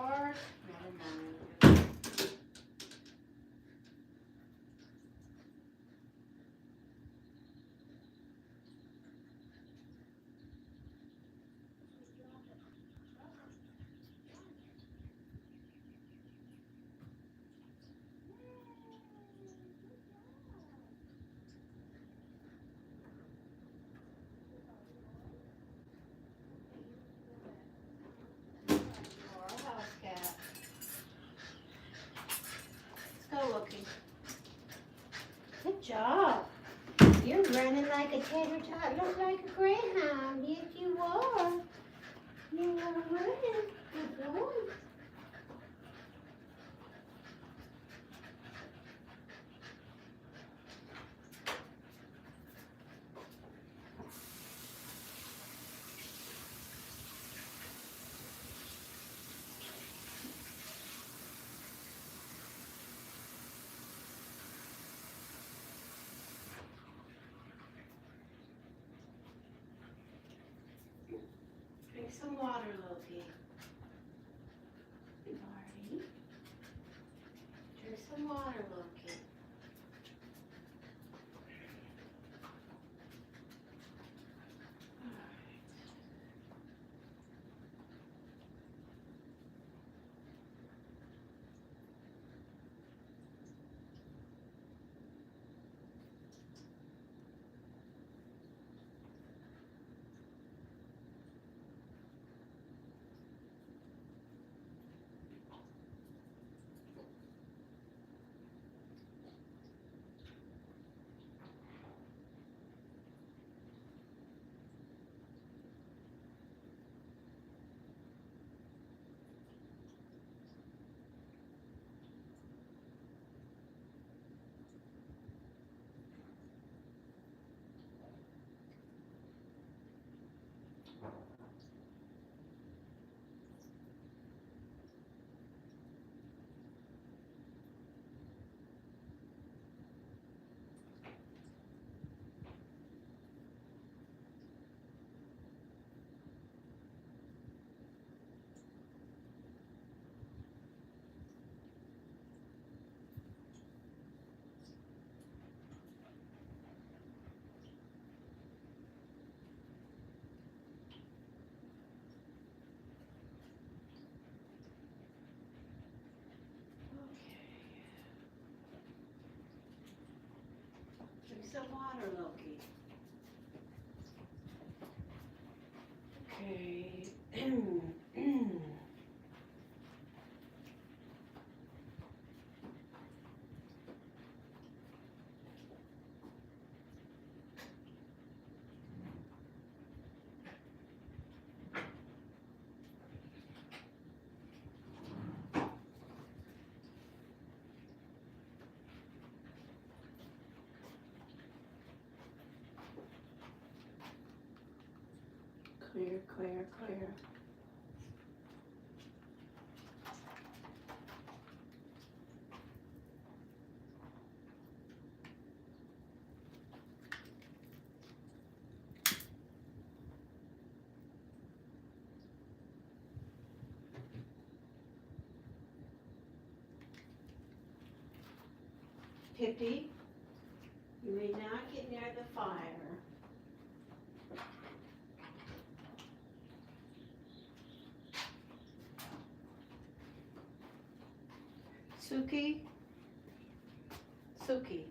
apart. Never mind. Or a house cat. Let's go looking. Good job. You're running like a tater tot. Look like a greyhound. Yes, you are. You are running. Good boy. Drink some water, Loki. Marty. Drink some water, Loki. Drink some water, Loki. Okay. Clear, clear, clear. Pippi, you may not get near the fire. Suki, Suki,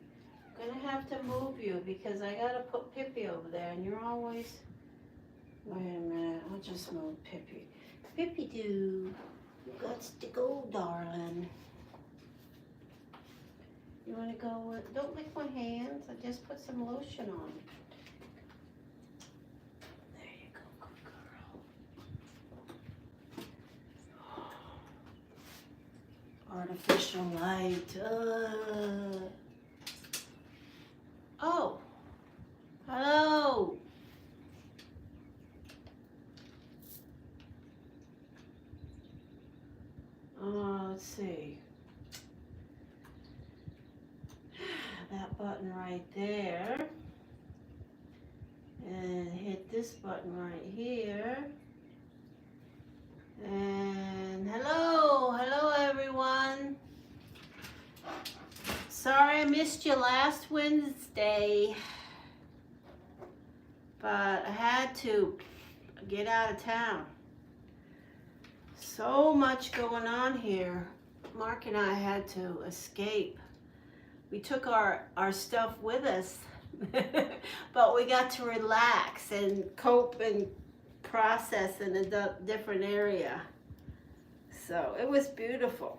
I'm gonna have to move you because I gotta put Pippi over there and you're always, wait a minute, I'll just move Pippi. Pippi doo, you got to go, darling. You wanna go, don't lick my hands, I just put some lotion on. There you go, good girl. Artificial light. Oh, hello. Let's see. That button right there. And hit this button right here. And hello. Sorry I missed you last Wednesday, but I had to get out of town. So much going on here. Mark and I had to escape. We took our stuff with us, but we got to relax and cope and process in a different area. So it was beautiful.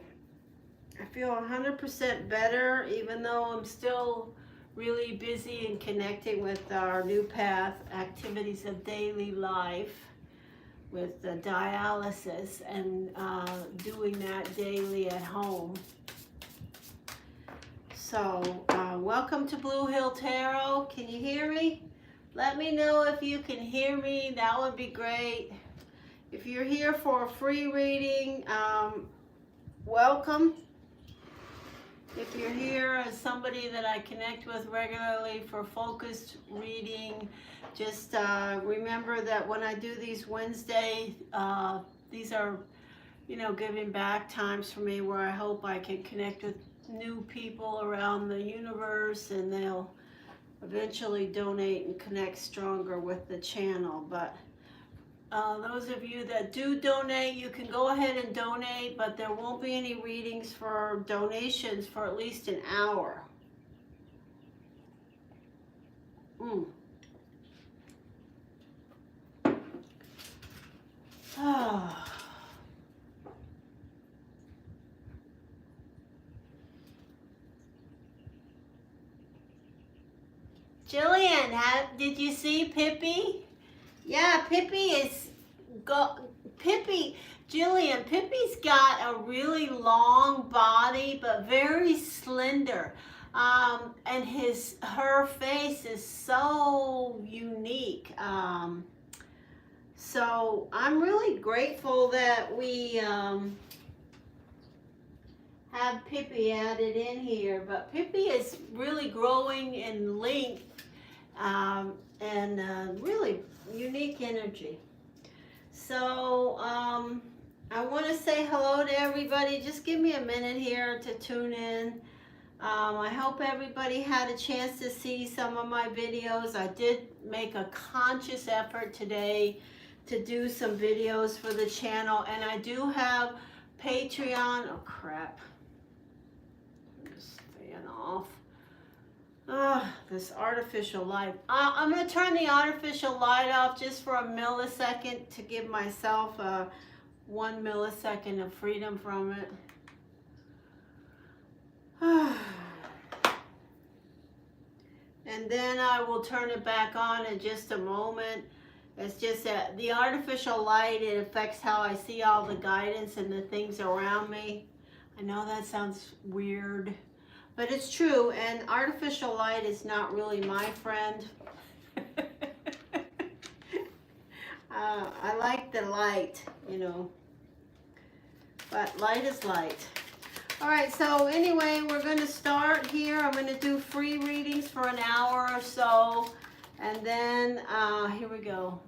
I feel 100% better, even though I'm still really busy and connecting with our new path, activities of daily life, with the dialysis and doing that daily at home. So, welcome to Blue Hill Tarot. Can you hear me? Let me know if you can hear me. That would be great. If you're here for a free reading, welcome. If you're here as somebody that I connect with regularly for focused reading, just remember that when I do these Wednesday, these are, giving back times for me where I hope I can connect with new people around the universe, and they'll eventually donate and connect stronger with the channel. But those of you that do donate, you can go ahead and donate, but there won't be any readings for donations for at least an hour. Jillian, did you see Pippi? Yeah, Jillian, Pippi's got a really long body, but very slender. And her face is so unique. So I'm really grateful that we have Pippi added in here. But Pippi is really growing in length and really unique energy. So I want to say hello to everybody. Just give me a minute here to tune in. I hope everybody had a chance to see some of my videos. I did make a conscious effort today to do some videos for the channel, and I do have Patreon. Oh crap, fan off. This artificial light. I'm going to turn the artificial light off just for a millisecond to give myself 1 millisecond of freedom from it. And then I will turn it back on in just a moment. It's just that the artificial light, it affects how I see all the guidance and the things around me. I know that sounds weird, but it's true, and artificial light is not really my friend. I like the light, but light is light. All right, so anyway, we're going to start here. I'm going to do free readings for an hour or so, and then here we go.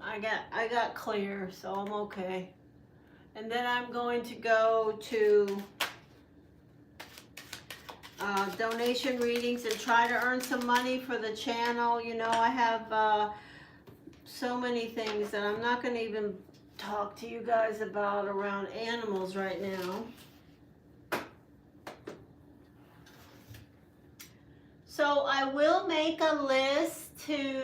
I got clear, so I'm okay. And then I'm going to go to donation readings and try to earn some money for the channel. I have so many things that I'm not going to even talk to you guys about around animals right now. So I will make a list to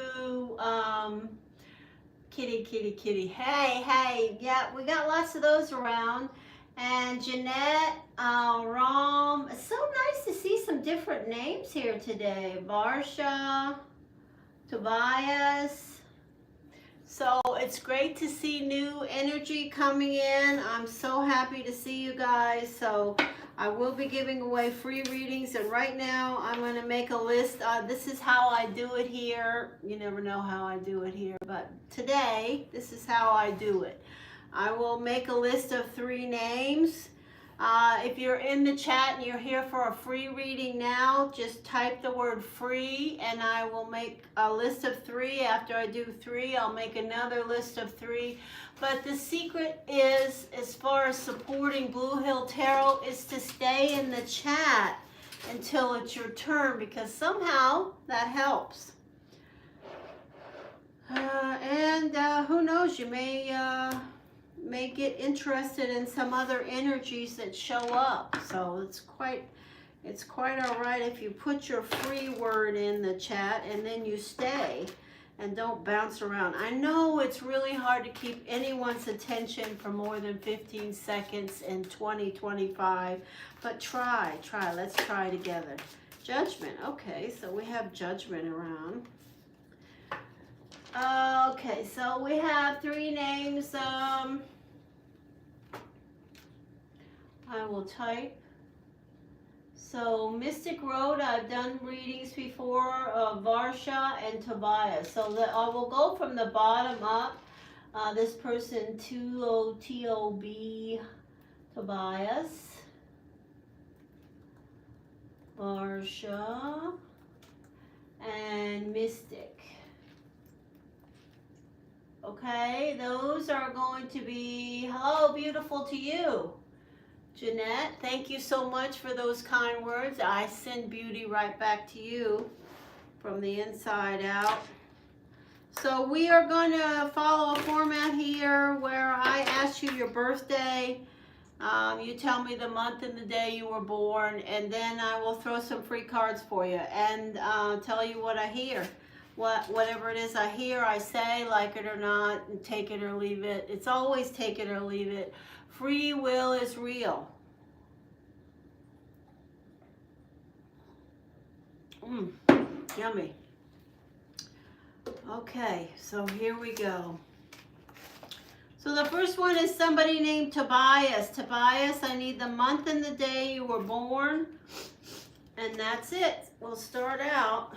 kitty. Hey, yeah, we got lots of those around. And Jeanette, Rom, it's so nice to see some different names here today. Varsha, Tobias. So it's great to see new energy coming in. I'm so happy to see you guys. So I will be giving away free readings, and right now I'm going to make a list. This is how I do it here. You never know how I do it here, but today this is how I do it. I will make a list of 3 names. If you're in the chat and you're here for a free reading now, just type the word free and I will make a list of 3. After I do 3, I'll make another list of 3. But the secret is, as far as supporting Blue Hill Tarot, is to stay in the chat. until it's your turn, because somehow that helps. Who knows, you may get interested in some other energies that show up. So it's quite all right if you put your free word in the chat and then you stay and don't bounce around. I know it's really hard to keep anyone's attention for more than 15 seconds in 2025, but try. Let's try together. Judgment. Okay, so we have judgment around. Okay, so we have 3 names. I will type. So Mystic Road, I've done readings before, Vara and Tobias. So I will go from the bottom up. This person, T-O-B, Tobias, Vara, and Mystic. Okay, those are going to be, hello, beautiful to you. Jeanette, thank you so much for those kind words. I send beauty right back to you from the inside out. So we are going to follow a format here where I ask you your birthday. You tell me the month and the day you were born, and then I will throw some free cards for you and tell you what I hear. Whatever it is I hear, I say, like it or not, and take it or leave it. It's always take it or leave it. Free will is real. Yummy. Okay, so here we go. So the first one is somebody named Tobias. Tobias, I need the month and the day you were born. And that's it. We'll start out.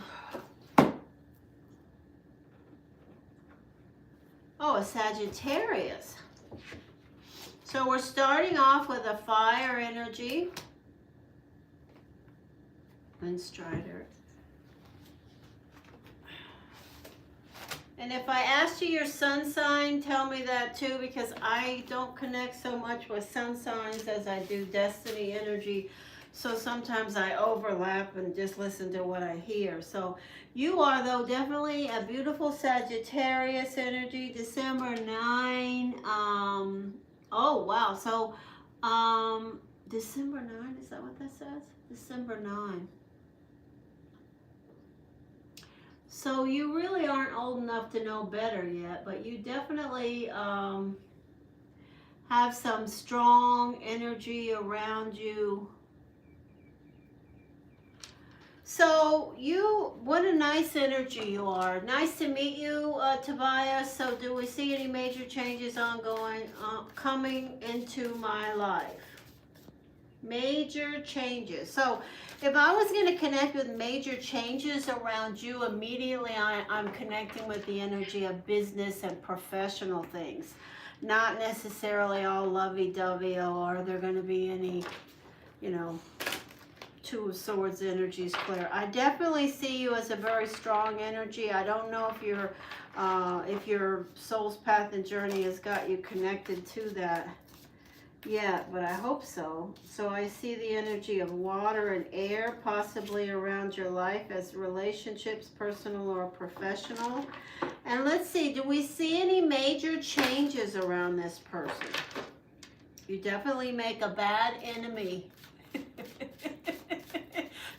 Oh, a Sagittarius. So we're starting off with a fire energy. And Strider. And if I asked you your sun sign, tell me that too, because I don't connect so much with sun signs as I do destiny energy. So sometimes I overlap and just listen to what I hear. So you are, though, definitely a beautiful Sagittarius energy, December 9. Oh, wow. So December 9, is that what that says? December 9. So you really aren't old enough to know better yet, but you definitely have some strong energy around you. So what a nice energy you are. Nice to meet you, Tobias. So do we see any major changes coming into my life? Major changes. So if I was going to connect with major changes around you, immediately I'm connecting with the energy of business and professional things. Not necessarily all lovey-dovey, or are there going to be any, Two of Swords energies clear. I definitely see you as a very strong energy. I don't know if your soul's path and journey has got you connected to that yet, but I hope so. So I see the energy of water and air possibly around your life as relationships, personal or professional. And let's see, do we see any major changes around this person? You definitely make a bad enemy.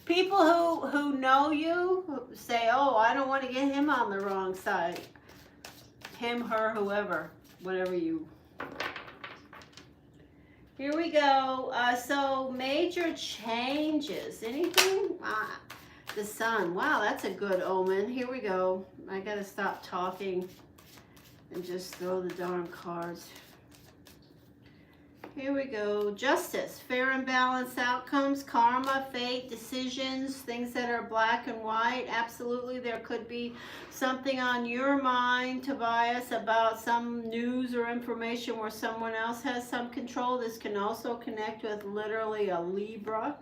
People who know you say, oh, I don't want to get him on the wrong side. Him, her, whoever, whatever you. Here we go. So major changes. Anything? The sun. Wow, that's a good omen. Here we go. I got to stop talking and just throw the darn cards. Here we go. Justice, fair and balanced outcomes, karma, fate, decisions, things that are black and white. Absolutely, there could be something on your mind, Tobias, about some news or information where someone else has some control. This can also connect with literally a Libra.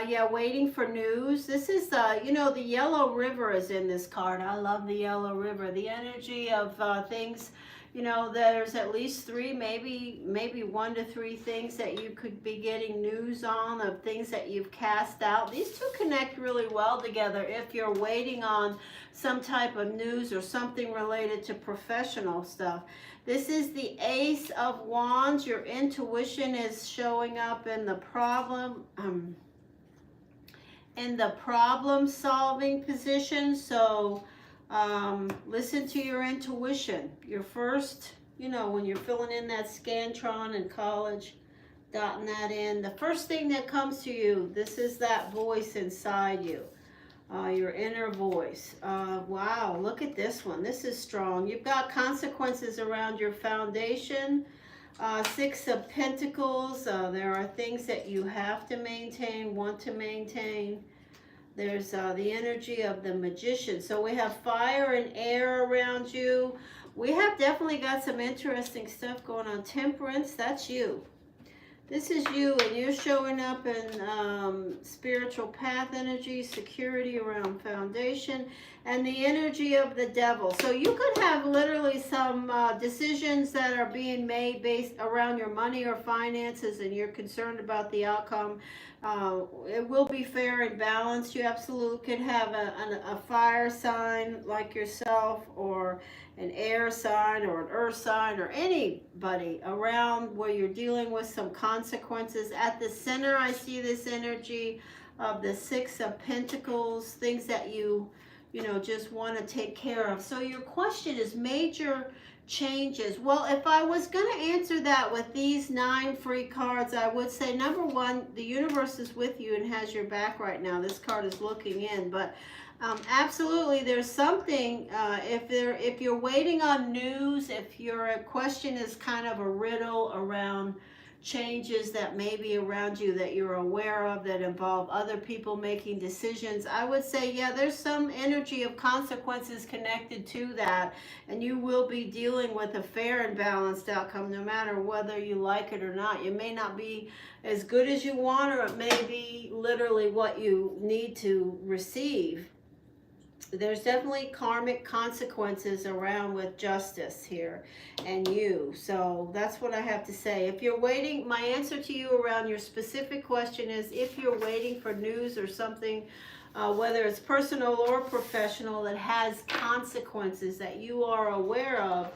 Yeah, waiting for news. This is, the Yellow River is in this card. I love the Yellow River. The energy of things You know, there's at least 3, maybe 1 to 3 things that you could be getting news on, of things that you've cast out. These two connect really well together if you're waiting on some type of news or something related to professional stuff. This is the Ace of Wands. Your intuition is showing up in the problem solving position. So listen to your intuition. Your first, you know, when you're filling in that Scantron in college, dotting that in, the first thing that comes to you, this is that voice inside you, your inner voice. Wow, look at this one. This is strong. You've got consequences around your foundation. 6 of Pentacles. There are things that you have to maintain, want to maintain. There's the energy of the Magician. So we have fire and air around you. We have definitely got some interesting stuff going on. Temperance, that's you. This is you, and you're showing up in spiritual path energy, security around foundation, and the energy of the Devil. So you could have literally some decisions that are being made based around your money or finances, and you're concerned about the outcome. It will be fair and balanced. You absolutely could have a fire sign like yourself, or an air sign, or an earth sign, or anybody around where you're dealing with some consequences. At the center, I see this energy of the 6 of Pentacles, things that you know, just want to take care of. So your question is major changes. Well, if I was going to answer that with these 9 free cards, I would say, number 1, the universe is with you and has your back right now. This card is looking in, but absolutely, there's something, if you're waiting on news, if your question is kind of a riddle around changes that may be around you that you're aware of that involve other people making decisions, I would say, yeah, there's some energy of consequences connected to that, and you will be dealing with a fair and balanced outcome no matter whether you like it or not. It may not be as good as you want, or it may be literally what you need to receive. There's definitely karmic consequences around with justice here and you. So that's what I have to say. If you're waiting, my answer to you around your specific question is, if you're waiting for news or something, whether it's personal or professional, that has consequences that you are aware of,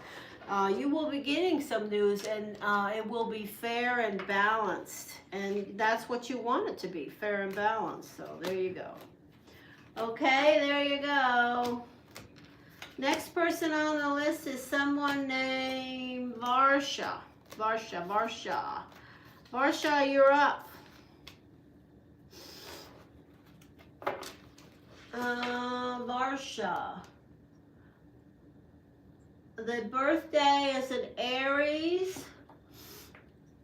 you will be getting some news, and it will be fair and balanced. And that's what you want it to be, fair and balanced. So there you go. Okay, there you go. Next person on the list is someone named Varsha. Varsha, you're up. Varsha. The birthday is an Aries.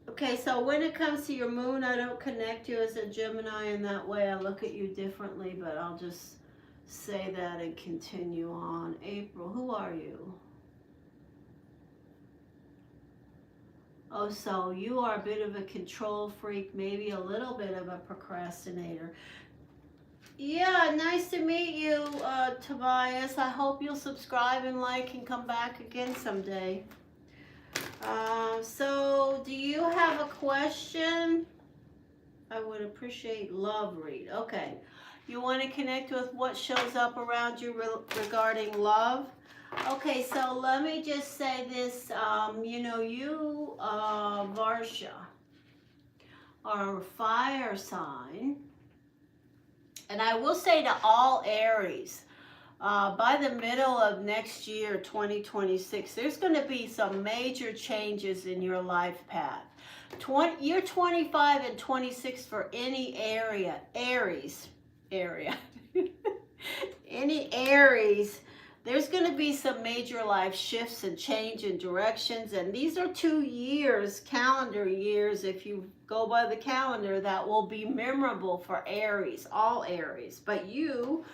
Okay, so when it comes to your moon, I don't connect you as a Gemini in that way. I look at you differently, but I'll just say that and continue on. April, who are you? Oh, so you are a bit of a control freak, maybe a little bit of a procrastinator. Yeah, nice to meet you, Tobias. I hope you'll subscribe and like and come back again someday. So do you have a question? I would appreciate love read. Okay. You want to connect with what shows up around you regarding love? Okay, so let me just say this. You know, you, Varsha, are a fire sign. And I will say to all Aries, by the middle of next year, 2026, there's going to be some major changes in your life path. Year 25 and 26 for any Aries, any Aries, there's going to be some major life shifts and change in directions. And these are 2 years, calendar years, if you go by the calendar, that will be memorable for Aries, all Aries. But you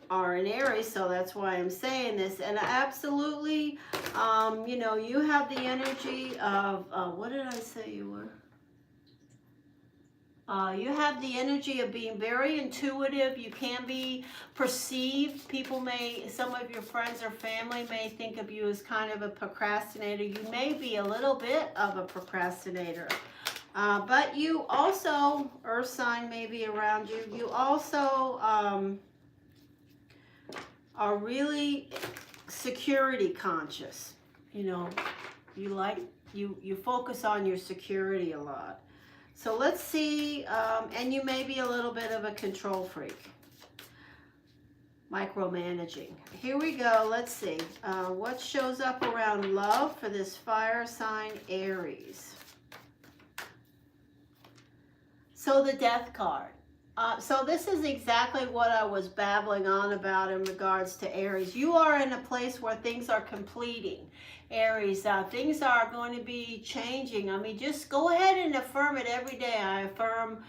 are an Aries, so that's why I'm saying this. And absolutely, you know, you have the energy of, what did I say you were? You have the energy of being very intuitive. You can be perceived. People may, some of your friends or family may think of you as kind of a procrastinator. You may be a little bit of a procrastinator. But you also, earth sign may be around you, you also are really security conscious. You know, you focus on your security a lot. So let's see, and you may be a little bit of a control freak. Micromanaging. Here we go. Let's see. What shows up around love for this fire sign, Aries? So the Death card. So this is exactly what I was babbling on about in regards to Aries. You are in a place where things are completing. Aries, things are going to be changing. I mean, just go ahead and affirm it every day. I affirm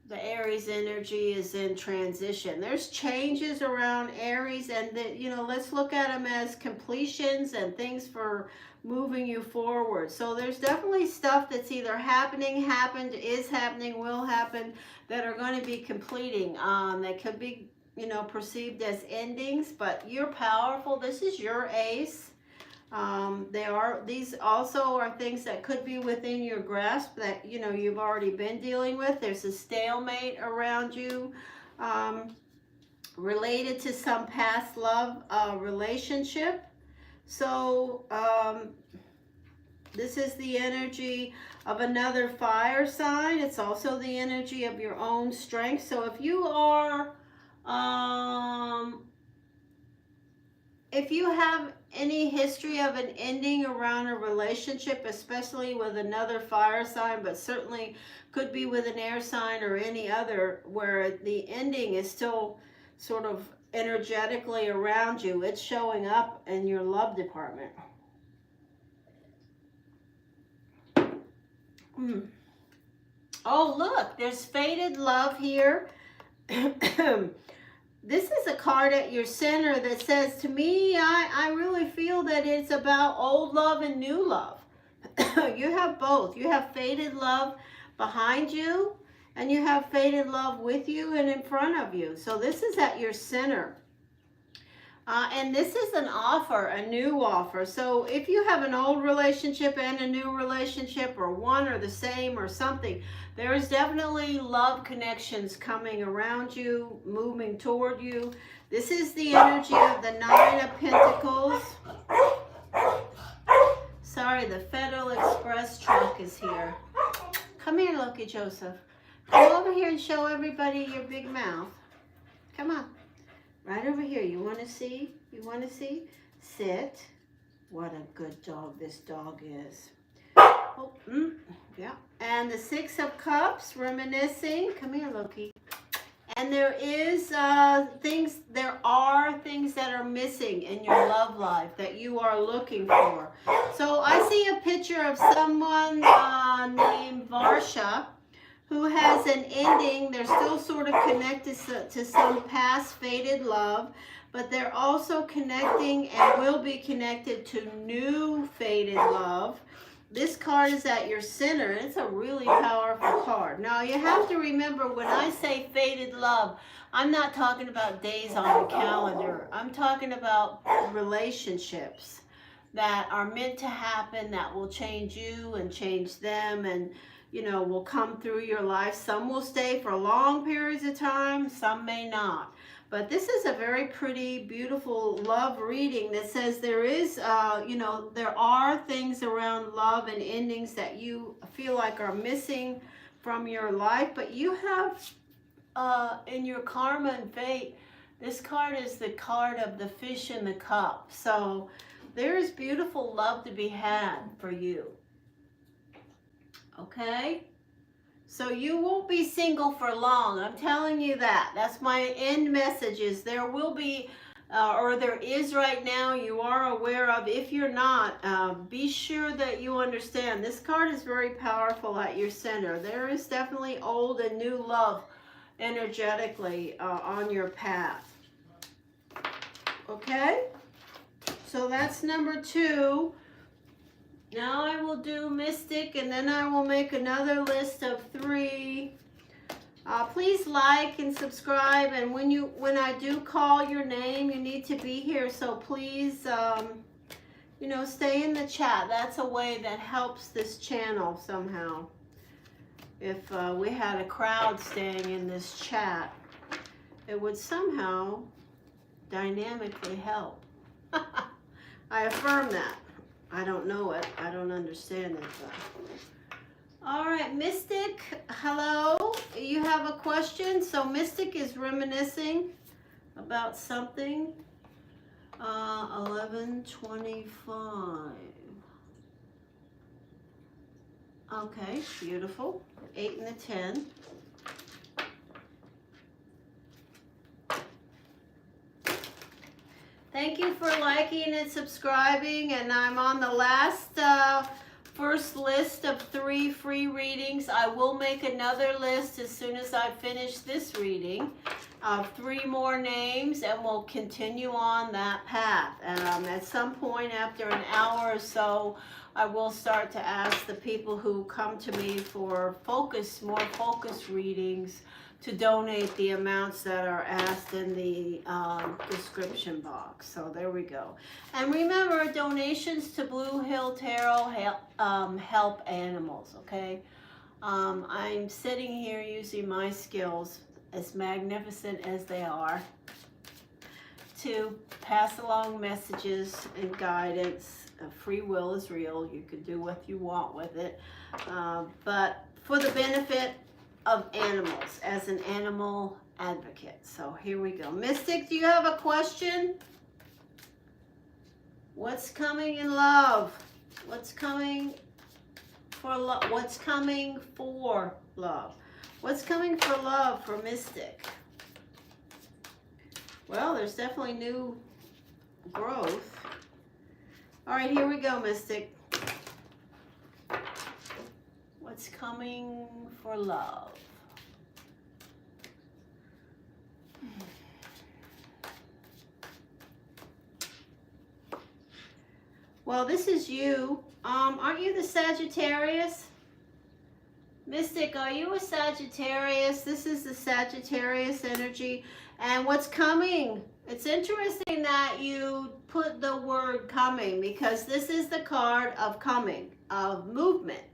the Aries energy is in transition. There's changes around Aries, and you know, let's look at them as completions and things for moving you forward. So there's definitely stuff that's either happening, happened, is happening, will happen, that are going to be completing. That could be, you know, perceived as endings, but you're powerful. This is your ace. These also are things that could be within your grasp that, you know, you've already been dealing with. There's a stalemate around you, related to some past love relationship. So this is the energy of another fire sign. It's also the energy of your own strength. So if you are, if you have any history of an ending around a relationship, especially with another fire sign, but certainly could be with an air sign or any other, where the ending is still sort of energetically around you, it's showing up in your love department. Oh, look, there's faded love here. This is a card at your center that says, to me, I really feel that it's about old love and new love. You have both. You have faded love behind you, and you have faded love with you and in front of you. So this is at your center. And this is an offer, a new offer. So if you have an old relationship and a new relationship, or one or the same or something, there is definitely love connections coming around you, moving toward you. This is the energy of the Nine of Pentacles. Sorry, the Federal Express truck is here. Come here, Loki Joseph. Come over here and show everybody your big mouth. Come on. Right over here. You want to see? You want to see? Sit. What a good dog this dog is. Oh, yeah. And the Six of Cups, reminiscing. Come here, Loki. And there are things that are missing in your love life that you are looking for. So I see a picture of someone named Vara, who has an ending. They're still sort of connected to some past faded love, but they're also connecting and will be connected to new faded love. This card is at your center. It's a really powerful card. Now, you have to remember, when I say faded love, I'm not talking about days on the calendar. I'm talking about relationships that are meant to happen, that will change you and change them, and you know, will come through your life. Some will stay for long periods of time, some may not. But this is a very pretty, beautiful love reading that says there is, you know, there are things around love and endings that you feel like are missing from your life. But you have, in your karma and fate, this card is the card of the fish in the cup. So there is beautiful love to be had for you. Okay? So you won't be single for long. I'm telling you that. That's my end message, is there will be, or there is right now, you are aware of. If you're not, be sure that you understand. This card is very powerful at your center. There is definitely old and new love energetically on your path. Okay? So that's number 2. Now I will do Mystic, and then I will make another list of 3 Please like and subscribe, and when I do call your name, you need to be here, so please you know, stay in the chat. That's a way that helps this channel somehow. If we had a crowd staying in this chat, it would somehow dynamically help. I affirm that. I don't know it. I don't understand it though. All right, Mystic, hello. You have a question? So Mystic is reminiscing about something. 11:25. Okay, beautiful. 8 and the 10. Thank you for liking and subscribing, and I'm on the last first list of 3 free readings. I will make another list as soon as I finish this reading of 3 more names, and we'll continue on that path. At some point after an hour or so, I will start to ask the people who come to me for more focused readings to donate the amounts that are asked in the description box. So there we go. And remember, donations to Blue Hill Tarot help animals, okay? I'm sitting here using my skills, as magnificent as they are, to pass along messages and guidance. Free will is real. You can do what you want with it. But for the benefit of animals, as an animal advocate. So here we go. Mystic, do you have a question? What's coming in love? What's coming for love? What's coming for love? What's coming for love for Mystic? Well, there's definitely new growth. All right, here we go, Mystic. What's coming for love? Well, this is you. Aren't you the Sagittarius? Mystic, are you a Sagittarius? This is the Sagittarius energy. And what's coming? It's interesting that you put the word coming, because this is the card of coming, of movement.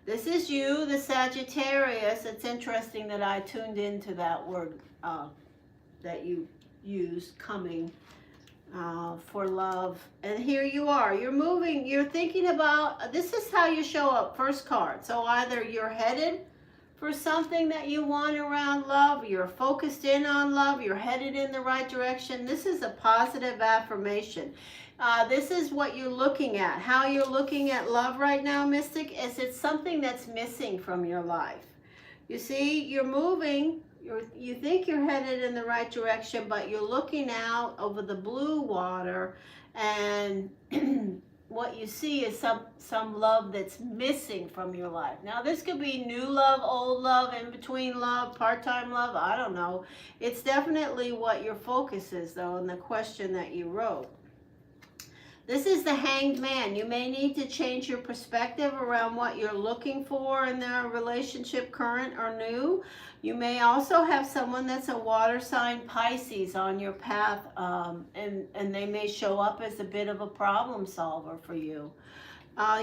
This is you, the Sagittarius. It's interesting that I tuned into that word that you used, coming, for love. And here you are. You're moving. You're thinking about, this is how you show up, first card. So either you're headed for something that you want around love, you're focused in on love, you're headed in the right direction. This is a positive affirmation. This is what you're looking at. How you're looking at love right now, Mystic, is it's something that's missing from your life. You see, you're moving, you think you're headed in the right direction, but you're looking out over the blue water, and what you see is some love that's missing from your life. Now, this could be new love, old love, in between love, part-time love, I don't know. It's definitely what your focus is, though, in the question that you wrote. This is the Hanged Man. You may need to change your perspective around what you're looking for in their relationship, current or new. You may also have someone that's a water sign Pisces on your path, and they may show up as a bit of a problem solver for you.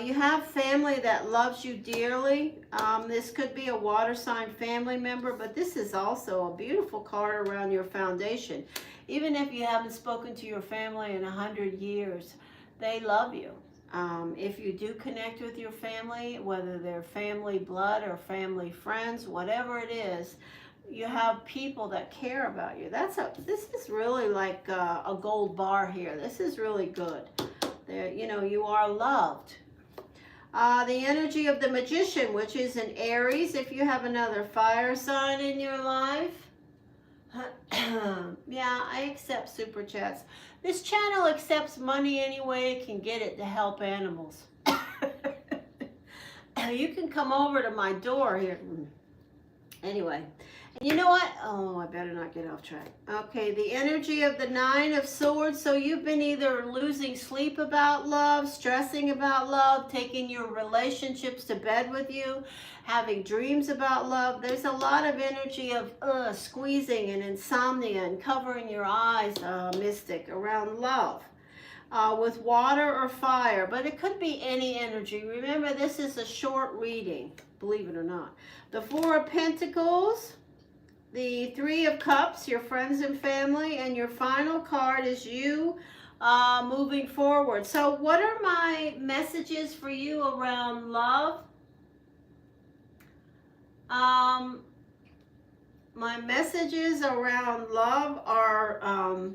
You have family that loves you dearly. This could be a water sign family member, but this is also a beautiful card around your foundation. Even if you haven't spoken to your family in 100 years, they love you. If you do connect with your family, whether they're family blood or family friends, whatever it is, you have people that care about you. This is really like a gold bar here. This is really good. You know, you are loved. The energy of the Magician, which is an Aries, if you have another fire sign in your life. Yeah, I accept super chats. This channel accepts money any way it can get it to help animals. You can come over to my door here. Anyway, And you know what? Oh, I better not get off track. Okay, the energy of the Nine of Swords. So you've been either losing sleep about love, stressing about love, taking your relationships to bed with you, having dreams about love. There's a lot of energy of squeezing and insomnia and covering your eyes, mystic, around love. With water or fire, but it could be any energy. Remember, this is a short reading, believe it or not. The Four of Pentacles, the Three of Cups, your friends and family, and your final card is you moving forward. So what are my messages for you around love? My messages around love are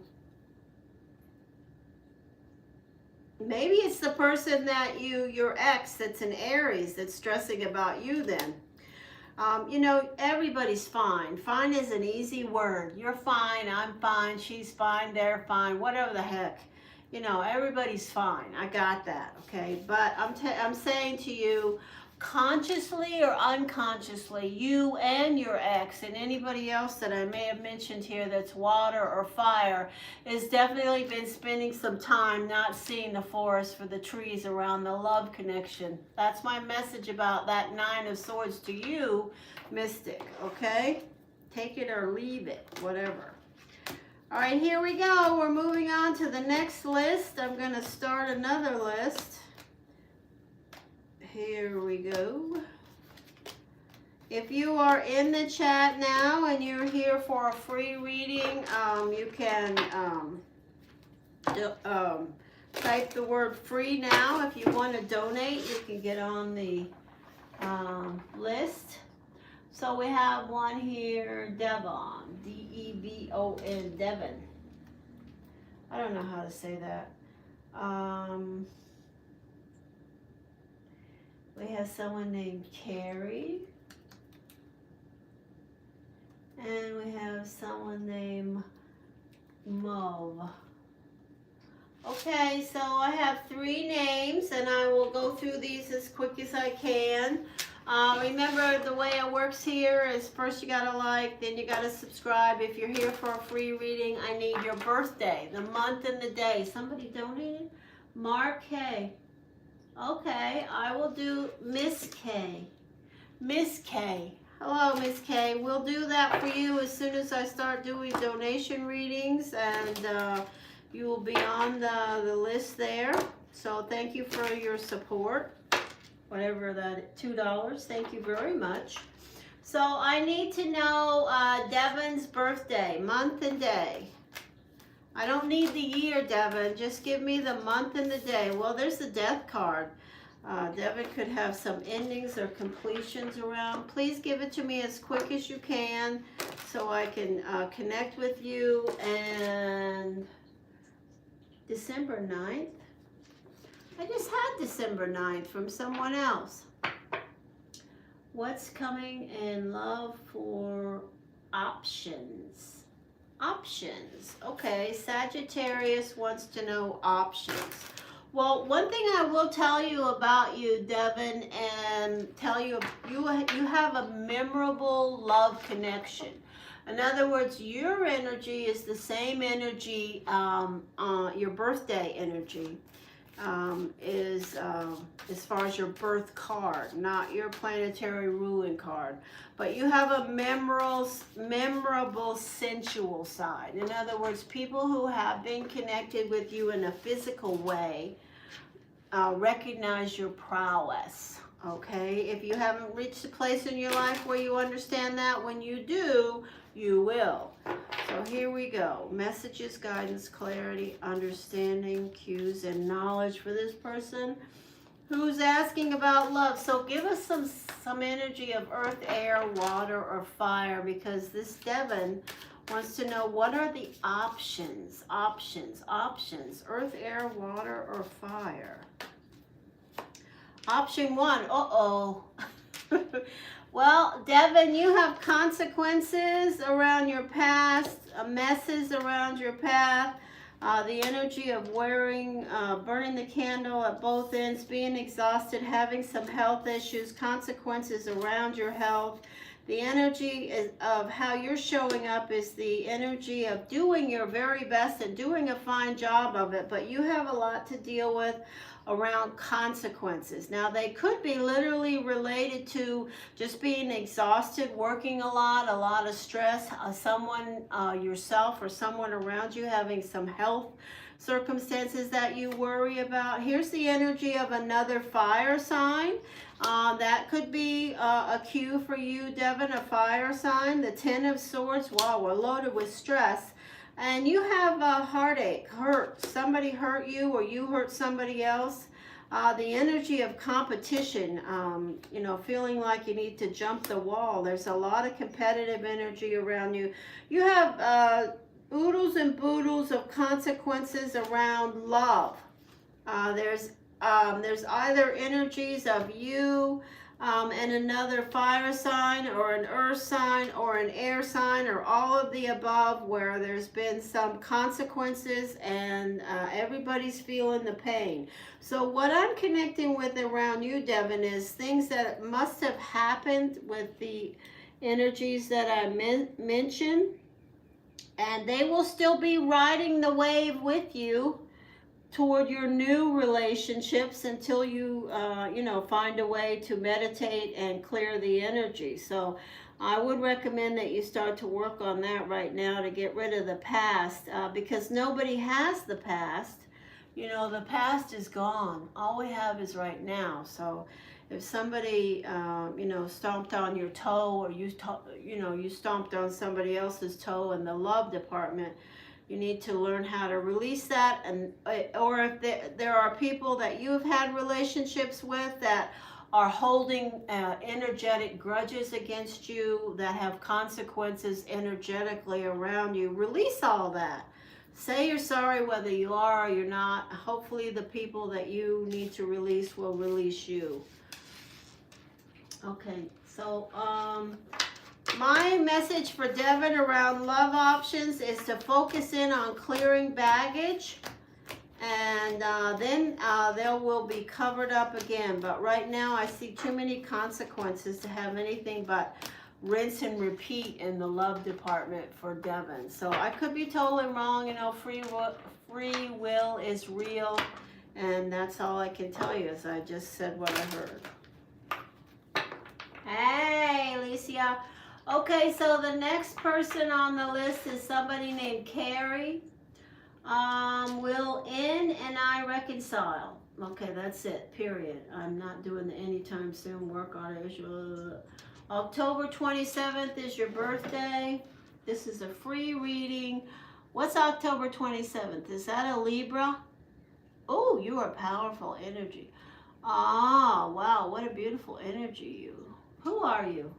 maybe it's the person that your ex that's an Aries that's stressing about you then. You know, everybody's fine. Fine is an easy word. You're fine, I'm fine, she's fine, they're fine, whatever the heck. You know, everybody's fine. I got that, okay? But I'm saying to you, consciously or unconsciously, you and your ex and anybody else that I may have mentioned here that's water or fire has definitely been spending some time not seeing the forest for the trees around the love connection. That's my message about that Nine of Swords to you, mystic, okay? Take it or leave it, whatever. All right, here we go. We're moving on to the next list. I'm going to start another list. Here we go. If you are in the chat now and you're here for a free reading, you can type the word free now. If you want to donate, you can get on the list. So we have one here, Devon, D-E-V-O-N, Devon. I don't know how to say that. We have someone named Carrie. And we have someone named Maul. Okay, so I have 3 names and I will go through these as quick as I can. Remember, the way it works here is first you gotta like, then you gotta subscribe. If you're here for a free reading, I need your birthday, the month and the day. Somebody donated? Mark K. Okay, I will do Miss K. Miss K. Hello, Miss K. We'll do that for you as soon as I start doing donation readings, and you will be on the list there. So thank you for your support. Whatever that, $2. Thank you very much. So I need to know Devon's birthday, month and day. I don't need the year, Devon. Just give me the month and the day. Well, there's the death card. Devon could have some endings or completions around. Please give it to me as quick as you can so I can connect with you. And December 9th. I just had December 9th from someone else. What's coming in love for options? Options. Okay, Sagittarius wants to know options. Well, one thing I will tell you about you, Devon, and tell you, you have a memorable love connection. In other words, your energy is the same energy, your birthday energy. As far as your birth card, not your planetary ruling card, but you have a memorable sensual side. In other words, people who have been connected with you in a physical way recognize your prowess. Okay, if you haven't reached a place in your life where you understand that, when you do, you will. So here we go. Messages, guidance, clarity, understanding, cues, and knowledge for this person who's asking about love. So give us some energy of earth, air, water, or fire, because this Devon wants to know what are the options, earth, air, water, or fire. Option 1, uh-oh. Well, Devon, you have consequences around your past, messes around your path, the energy of burning the candle at both ends, being exhausted, having some health issues, consequences around your health, The energy of how you're showing up is the energy of doing your very best and doing a fine job of it, but you have a lot to deal with around consequences. Now, they could be literally related to just being exhausted, working a lot of stress, someone, yourself or someone around you having some health circumstances that you worry about. Here's the energy of another fire sign. That could be a cue for you, Devon, a fire sign. The Ten of Swords, wow, we're loaded with stress. And you have a heartache, hurt. Somebody hurt you or you hurt somebody else. The energy of competition, you know, feeling like you need to jump the wall. There's a lot of competitive energy around you. You have oodles and boodles of consequences around love. There's either energies of you and another fire sign or an earth sign or an air sign or all of the above, where there's been some consequences and everybody's feeling the pain. So what I'm connecting with around you, Devon, is things that must have happened with the energies that I mentioned, and they will still be riding the wave with you toward your new relationships until you, you know, find a way to meditate and clear the energy. So I would recommend that you start to work on that right now to get rid of the past, because nobody has the past. You know, the past is gone. All we have is right now. So if somebody, you know, stomped on your toe, or you know, you stomped on somebody else's toe in the love department, you need to learn how to release that. And or if there are people that you have had relationships with that are holding energetic grudges against you, that have consequences energetically around you, release all that. Say you're sorry whether you are or you're not. Hopefully the people that you need to release will release you. Okay, so my message for Devon around love options is to focus in on clearing baggage, and then they will be covered up again. But right now I see too many consequences to have anything but rinse and repeat in the love department for Devon. So I could be totally wrong. You know, free will is real, and that's all I can tell you, is I just said what I heard. Hey, Alisia. Okay, so the next person on the list is somebody named Carrie. Will in and I reconcile? Okay, that's it, period. I'm not doing the anytime soon work on it. October 27th is your birthday. This is a free reading. What's October 27th? Is that a Libra? Oh, you are powerful energy. Ah, wow, what a beautiful energy you. Who are you?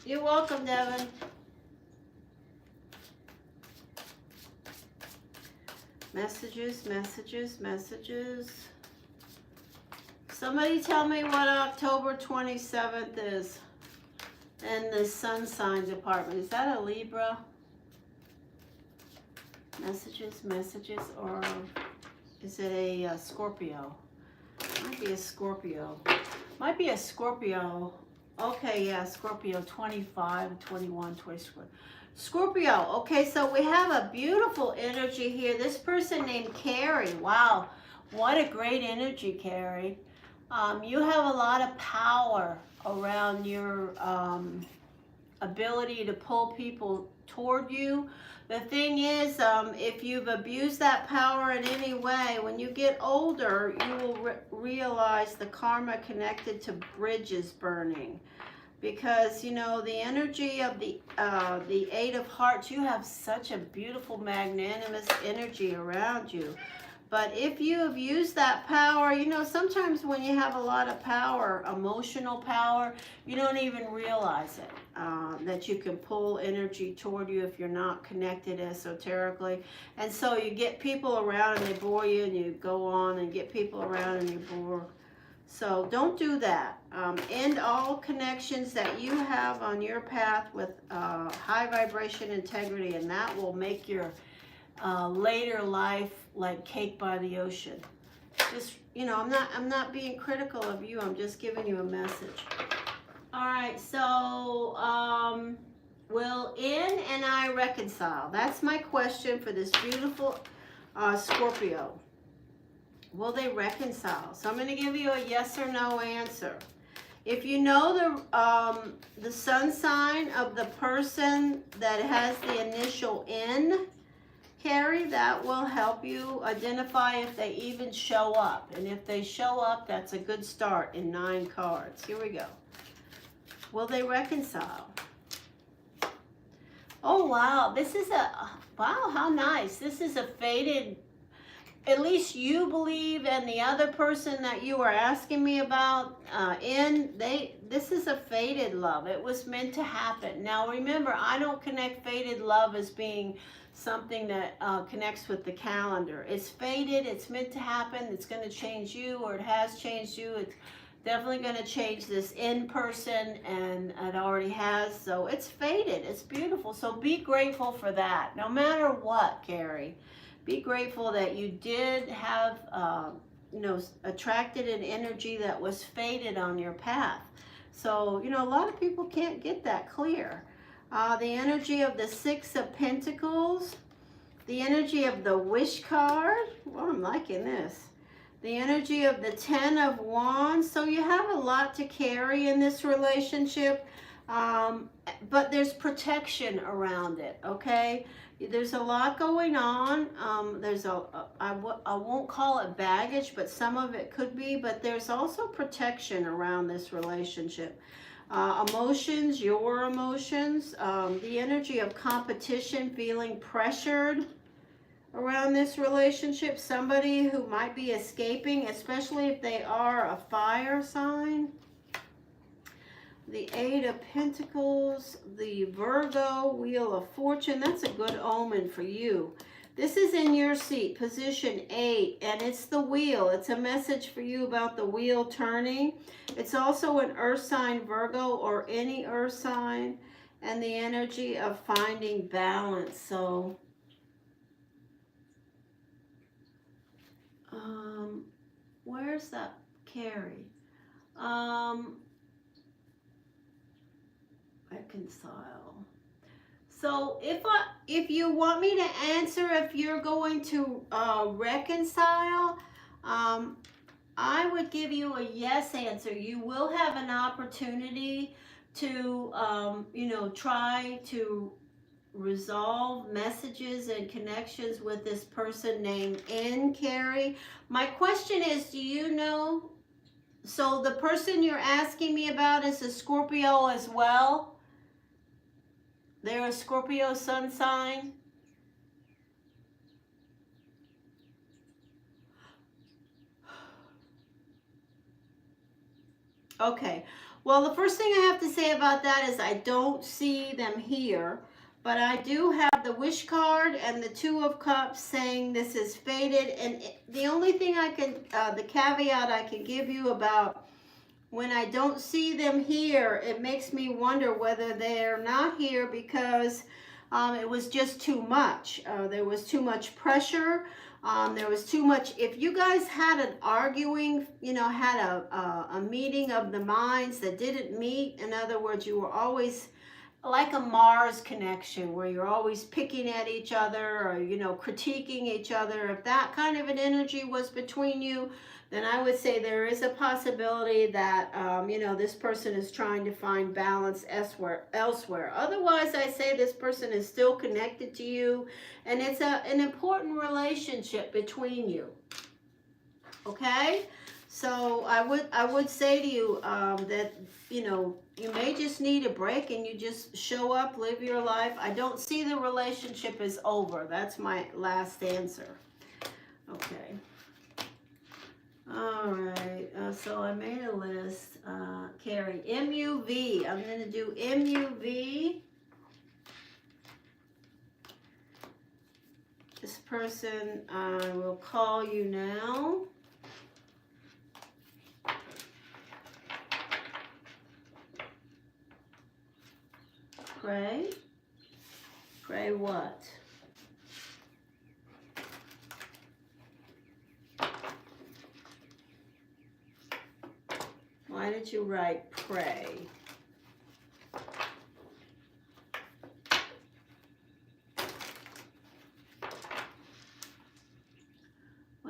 You're welcome, Devon. Messages, messages, messages. Somebody tell me what October 27th is in the sun sign department. Is that a Libra? Messages, messages, or is it a Scorpio? Might be a Scorpio. Might be a Scorpio. Okay, yeah, Scorpio, 25, 21, 24. Scorpio, okay, so we have a beautiful energy here. This person named Carrie, wow, what a great energy, Carrie. You have a lot of power around your ability to pull people toward you. The thing is, if you've abused that power in any way, when you get older, you will realize the karma connected to bridges burning. Because, you know, the energy of the Eight of Hearts, you have such a beautiful, magnanimous energy around you. But if you have used that power, you know, sometimes when you have a lot of power, emotional power, you don't even realize it, that you can pull energy toward you if you're not connected esoterically. And so you get people around and they bore you, and you go on and get people around and you bore. So don't do that. End all connections that you have on your path with high vibration integrity, and that will make your later life like cake by the ocean. Just, you know, I'm not being critical of you. I'm just giving you a message. All right, so will In and I reconcile? That's my question for this beautiful Scorpio. Will they reconcile? So I'm going to give you a yes or no answer. If you know the sun sign of the person that has the initial N, Carrie, that will help you identify if they even show up. And if they show up, that's a good start in 9 cards. Here we go. Will they reconcile? Oh, wow. This is wow, how nice. This is a fated, at least you believe, and the other person that you were asking me about, this is a fated love. It was meant to happen. Now, remember, I don't connect fated love as being something that connects with the calendar. It's fated. It's meant to happen. It's going to change you, or it has changed you. It's definitely going to change this in person, and it already has. So it's fated. It's beautiful. So be grateful for that. No matter what, Carrie, be grateful that you did have, attracted an energy that was fated on your path. So, a lot of people can't get that clear. The energy of the 6 of Pentacles, the energy of the Wish card. Well, I'm liking this. The energy of the 10 of Wands. So you have a lot to carry in this relationship, but there's protection around it, okay? There's a lot going on. I won't call it baggage, but some of it could be, but there's also protection around this relationship. Emotions, your emotions, the energy of competition, feeling pressured around this relationship, somebody who might be escaping, especially if they are a fire sign. The 8 of Pentacles, the Virgo, Wheel of Fortune, that's a good omen for you. This is in your seat, position 8, and it's the wheel. It's a message for you about the wheel turning. It's also an earth sign, Virgo, or any earth sign, and the energy of finding balance. So where's that Carrie? Reconcile. So if you want me to answer if you're going to reconcile, I would give you a yes answer. You will have an opportunity to try to resolve messages and connections with this person named N, Carrie. My question is, do you know, so the person you're asking me about is a Scorpio as well? They're a Scorpio sun sign? Okay. Well, the first thing I have to say about that is I don't see them here. But I do have the Wish card and the 2 of Cups saying this is fated. And the only thing the caveat I can give you about when I don't see them here, it makes me wonder whether they're not here because it was just too much. There was too much pressure. There was too much. If you guys had an arguing, had a meeting of the minds that didn't meet, in other words, you were always like a Mars connection where you're always picking at each other or, critiquing each other. If that kind of an energy was between you, then I would say there is a possibility that, this person is trying to find balance elsewhere. Otherwise, I say this person is still connected to you, and it's an important relationship between you. Okay? So I would say to you that, you may just need a break and you just show up, live your life. I don't see the relationship is over. That's my last answer. Okay. All right. So I made a list. Carrie, MUV. I'm going to do MUV. This person, I will call you now. Pray. Pray what? Why did you write pray?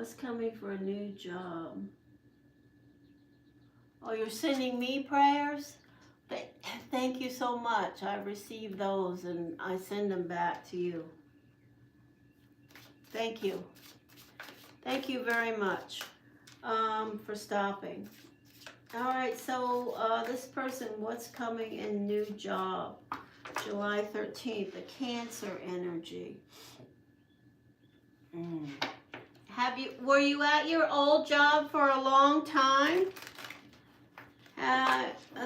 What's coming for a new job? Oh, you're sending me prayers? Thank you so much. I received those and I send them back to you. Thank you. Thank you very much for stopping. All right, so this person, what's coming in new job? July 13th, the Cancer energy. Were you at your old job for a long time?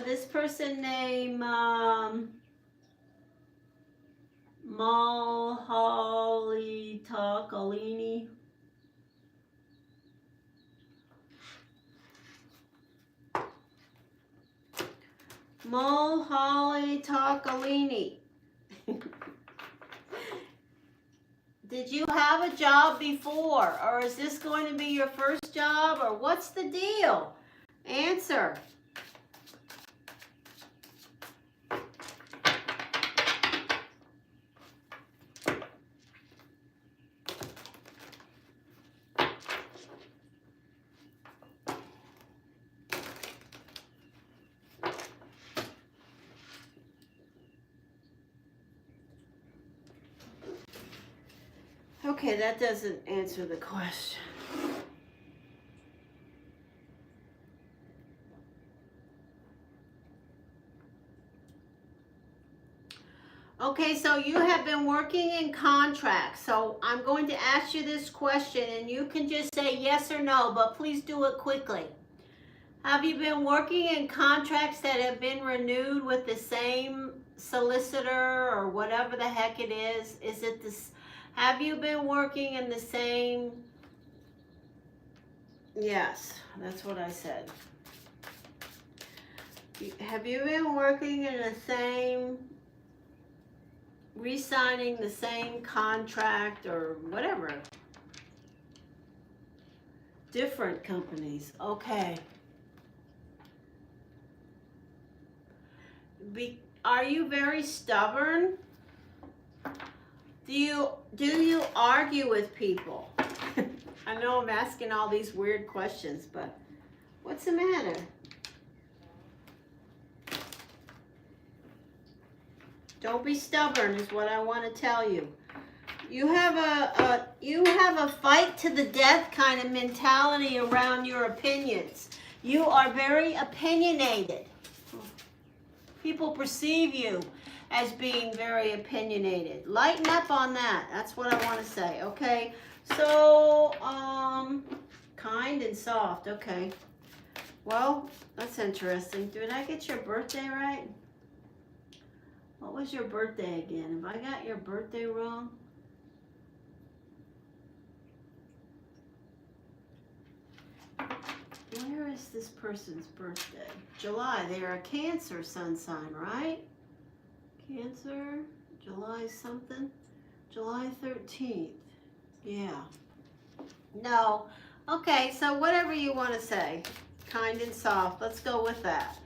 This person named Maul Takalini. Maul Takalini. Did you have a job before, or is this going to be your first job, or what's the deal? Answer. Okay, that doesn't answer the question. Okay, so you have been working in contracts. So I'm going to ask you this question and you can just say yes or no, but please do it quickly. Have you been working in contracts that have been renewed with the same solicitor or whatever the heck it is? Is it this? Have you been working in the same? Yes, that's what I said. Have you been working in the same, re-signing the same contract or whatever? Different companies, okay. Are you very stubborn? Do you argue with people? I know I'm asking all these weird questions, but what's the matter? Don't be stubborn is what I want to tell you. You have a fight to the death kind of mentality around your opinions. You are very opinionated. People perceive you as being very opinionated. Lighten up on that. That's what I want to say, okay? So, kind and soft, okay. Well, that's interesting. Did I get your birthday right? What was your birthday again? Have I got your birthday wrong? Where is this person's birthday? July. They're a Cancer sun sign, right? Cancer, July something, July 13th, yeah. No, okay, so whatever you want to say, kind and soft, let's go with that.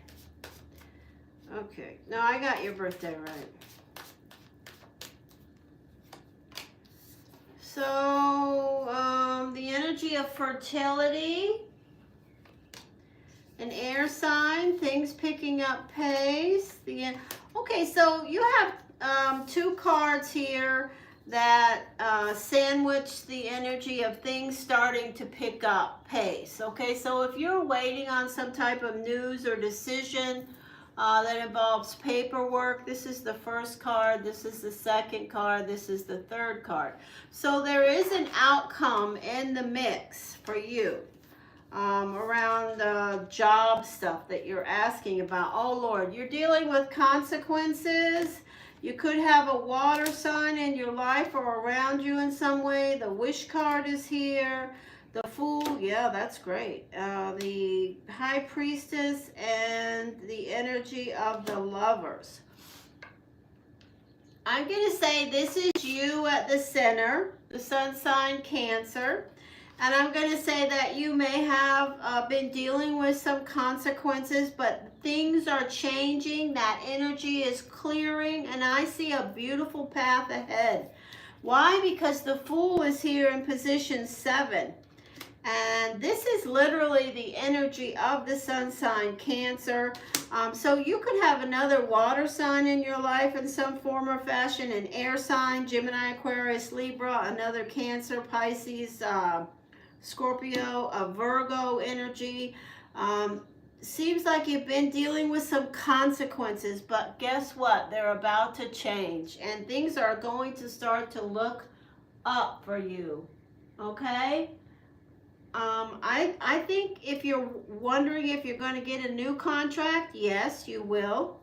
Okay, now I got your birthday right. So, the energy of fertility, an air sign, things picking up pace, okay, so you have two cards here that sandwich the energy of things starting to pick up pace. Okay, so if you're waiting on some type of news or decision that involves paperwork, this is the first card, this is the second card, this is the third card. So there is an outcome in the mix for you. Around job stuff that you're asking about. Oh Lord, you're dealing with consequences. You could have a water sign in your life or around you in some way. The wish card is here. The Fool, yeah, that's great. The High Priestess and the energy of the Lovers. I'm going to say this is you at the center, the sun sign Cancer. And I'm going to say that you may have been dealing with some consequences, but things are changing. That energy is clearing, and I see a beautiful path ahead. Why? Because the Fool is here in position 7. And this is literally the energy of the sun sign, Cancer. So you could have another water sign in your life in some form or fashion, an air sign, Gemini, Aquarius, Libra, another Cancer, Pisces, Scorpio, a Virgo energy. Seems like you've been dealing with some consequences, but guess what? They're about to change, and things are going to start to look up for you, okay? I think if you're wondering if you're going to get a new contract, yes, you will.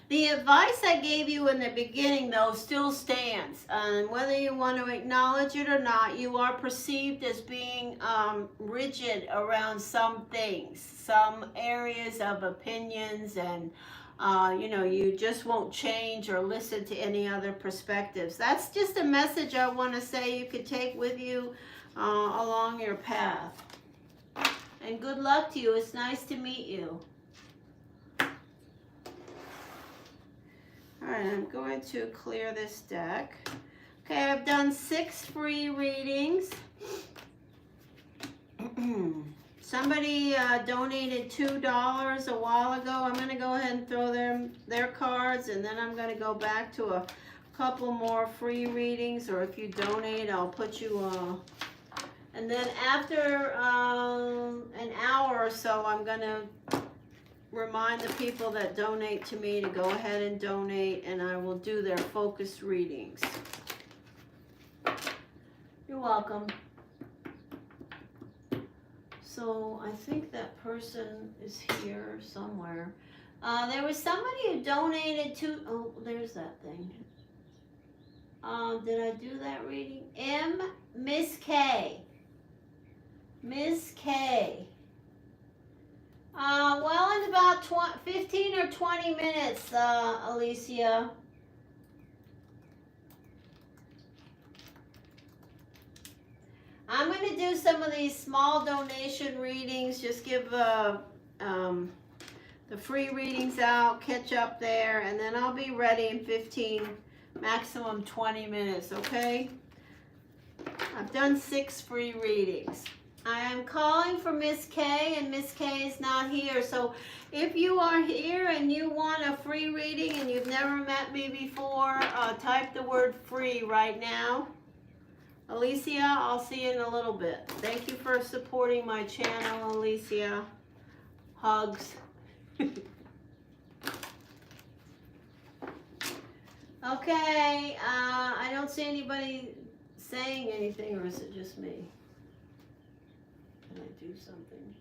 The advice I gave you in the beginning, though, still stands. And whether you want to acknowledge it or not, you are perceived as being rigid around some things, some areas of opinions, and you know, you just won't change or listen to any other perspectives. That's just a message I want to say you could take with you along your path. And good luck to you. It's nice to meet you. All right, I'm going to clear this deck. Okay, I've done 6 free readings. Somebody donated $2 a while ago. I'm going to go ahead and throw their cards, and then I'm going to go back to a couple more free readings, or if you donate, I'll put you and then after an hour or so, I'm going to remind the people that donate to me to go ahead and donate, and I will do their focused readings. You're welcome. So I think that person is here somewhere. There was somebody who donated to, oh, there's that thing. Did I do that reading? Miss K. Miss K. Well, in about 15 or 20 minutes, Alisia. I'm going to do some of these small donation readings, just give the free readings out, catch up there, and then I'll be ready in 15, maximum 20 minutes, okay? I've done 6 free readings. I am calling for Miss K, and Miss K is not here. So if you are here and you want a free reading and you've never met me before, type the word free right now. Alisia, I'll see you in a little bit. Thank you for supporting my channel, Alisia. Hugs. Okay, I don't see anybody saying anything, or is it just me? Can I do something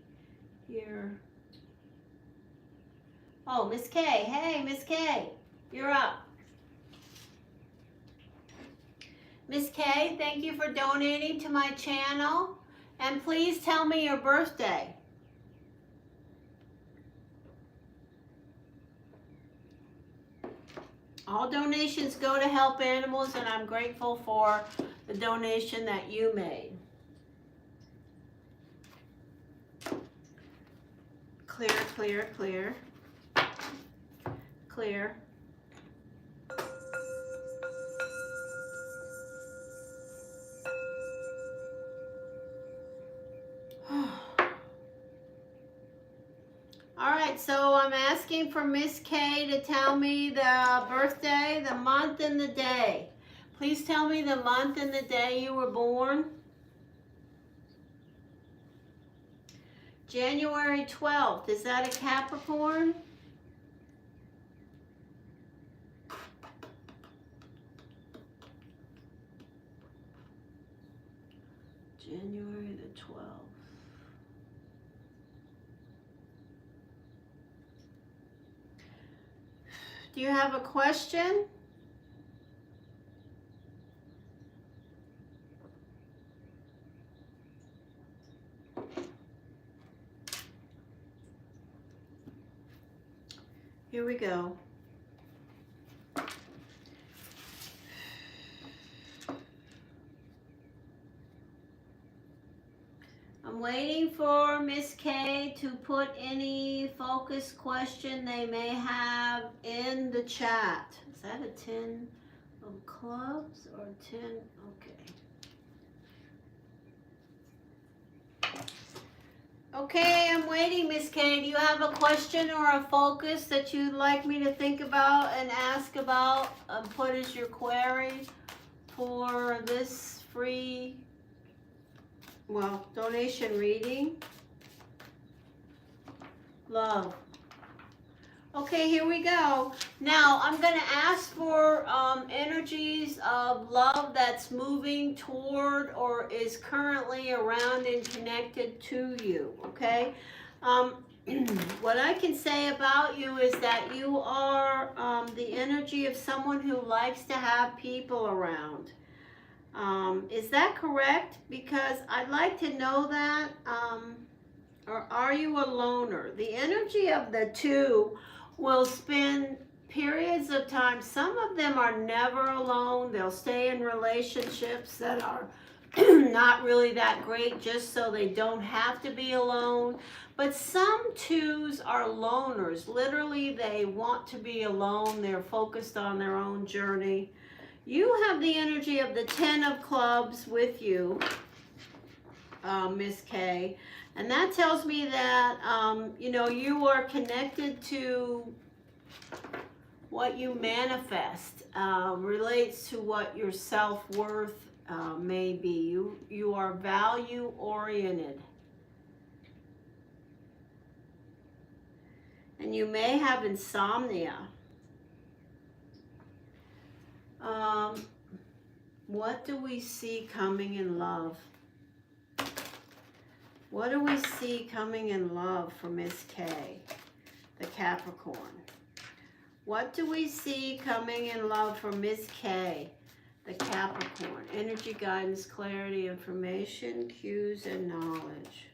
here? Oh, Miss K. Hey, Miss K. You're up. Miss K, thank you for donating to my channel. And please tell me your birthday. All donations go to help animals, and I'm grateful for the donation that you made. Clear, clear, clear. Clear. All right, so I'm asking for Miss K to tell me the birthday, the month, and the day. Please tell me the month and the day you were born. January 12th, is that a Capricorn? January the 12th. Do you have a question? Here we go. I'm waiting for Miss K to put any focus question they may have in the chat. Is that a 10 of clubs or 10? Okay. Okay, I'm waiting, Miss K. Do you have a question or a focus that you'd like me to think about and ask about and put as your query for this free, well, donation reading? Love. Okay, here we go. Now, I'm going to ask for energies of love that's moving toward or is currently around and connected to you, okay? What I can say about you is that you are the energy of someone who likes to have people around. Is that correct? Because I'd like to know that. Or are you a loner? The energy of the two will spend periods of time. Some of them are never alone. They'll stay in relationships that are not really that great just so they don't have to be alone. But some twos are loners. Literally, they want to be alone. They're focused on their own journey. You have the energy of the 10 of clubs with you, Miss K. And that tells me that, you know, you are connected to what you manifest, relates to what your self-worth may be. You are value-oriented. And you may have insomnia. What do we see coming in love? What do we see coming in love for Miss K, the Capricorn? What do we see coming in love for Miss K, the Capricorn? Energy, guidance, clarity, information, cues, and knowledge.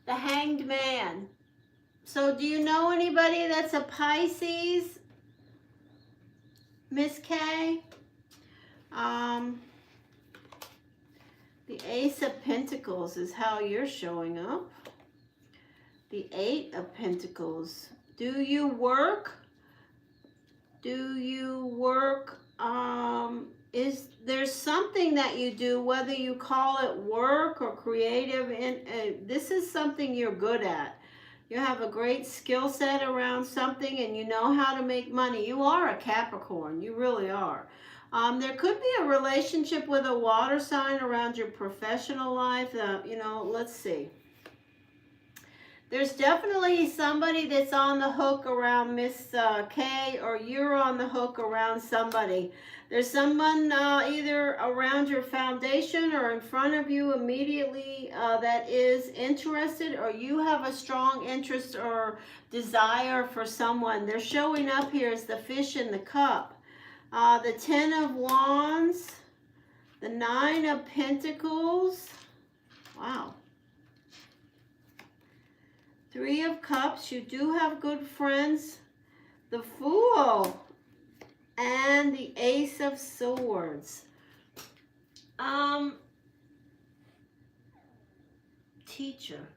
The Hanged Man. So do you know anybody that's a Pisces, Miss K? The Ace of Pentacles is how you're showing up. The Eight of Pentacles. Do you work? Do you work? Is there something that you do, whether you call it work or creative, and this is something you're good at. You have a great skill set around something and you know how to make money. You are a Capricorn. You really are. There could be a relationship with a water sign around your professional life. You know, let's see. There's definitely somebody that's on the hook around Miss K, or you're on the hook around somebody. There's someone either around your foundation or in front of you immediately that is interested, or you have a strong interest or desire for someone. They're showing up here as the fish in the cup. The 10 of Wands, the 9 of Pentacles, wow. 3 of Cups, you do have good friends. The Fool, and the Ace of Swords. Teacher.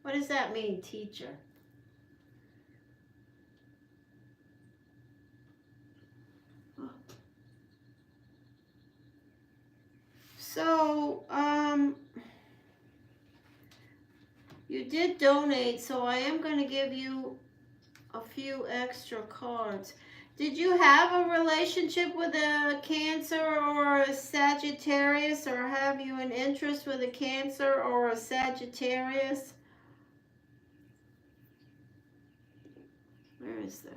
What does that mean, teacher? So, you did donate, so I am going to give you a few extra cards. Did you have a relationship with a Cancer or a Sagittarius, or have you an interest with a Cancer or a Sagittarius? Where is that?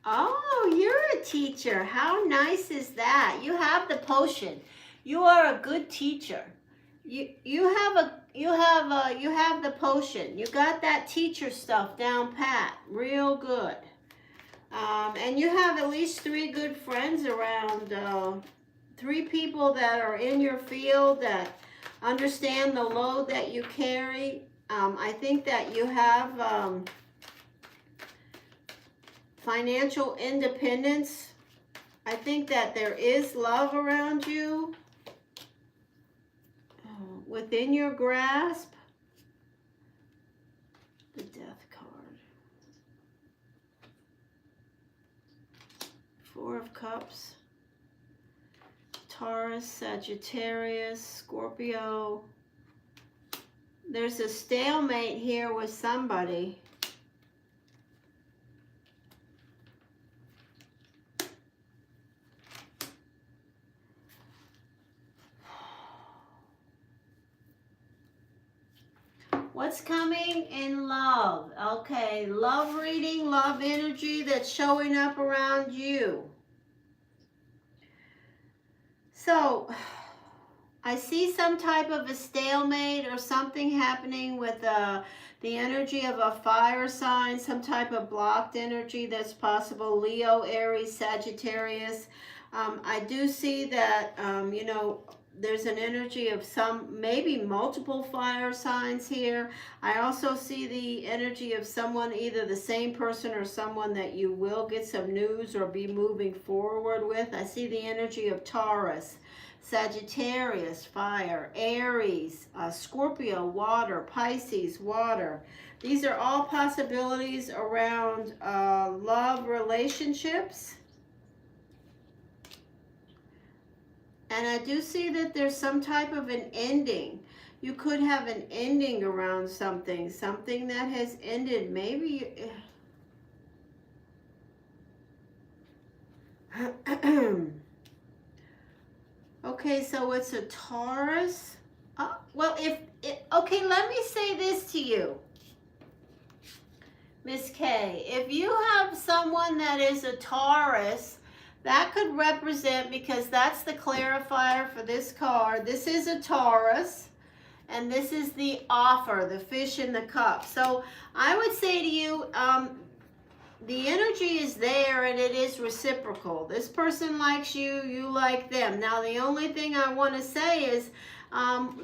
Oh, you're a teacher. How nice is that? You have the potion. You are a good teacher. You have the potion. You got that teacher stuff down pat. Real good. And you have at least 3 good friends around. 3 people that are in your field that understand the load that you carry. I think that you have financial independence. I think that there is love around you, within your grasp. The Death card. Four of Cups. Taurus, Sagittarius, Scorpio. There's a stalemate here with somebody. What's coming in love? Okay, love reading, love energy that's showing up around you. So, I see some type of a stalemate or something happening with the energy of a fire sign, some type of blocked energy that's possible. Leo, Aries, Sagittarius. I do see that, you know, there's an energy of some, maybe multiple fire signs here. I also see the energy of someone, either the same person or someone that you will get some news or be moving forward with. I see the energy of Taurus, Sagittarius, fire, Aries, Scorpio, water, Pisces, water. These are all possibilities around love relationships. And I do see that there's some type of an ending. You could have an ending around something that has ended. Maybe. Okay, so it's a Taurus. Well, okay, let me say this to you, Miss K. If you have someone that is a Taurus, that could represent, because that's the clarifier for this card. This is a Taurus, and this is the offer, the fish in the cup. So I would say to you, the energy is there and it is reciprocal. This person likes you, you like them. Now, the only thing I want to say is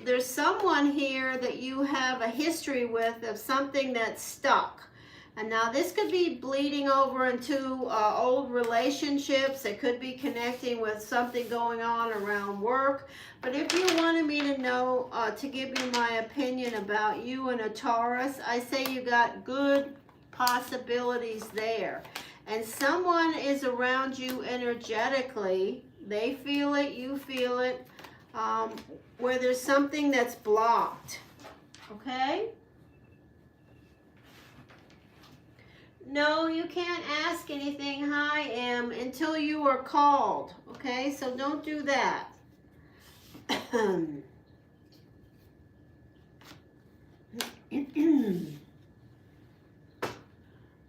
there's someone here that you have a history with of something that's stuck. And now this could be bleeding over into old relationships. It could be connecting with something going on around work. But if you wanted me to know, to give you my opinion about you and a Taurus, I say you got good possibilities there. And someone is around you energetically. They feel it, you feel it, where there's something that's blocked. Okay? No, you can't ask anything, hi, Em, until you are called. Okay, so don't do that.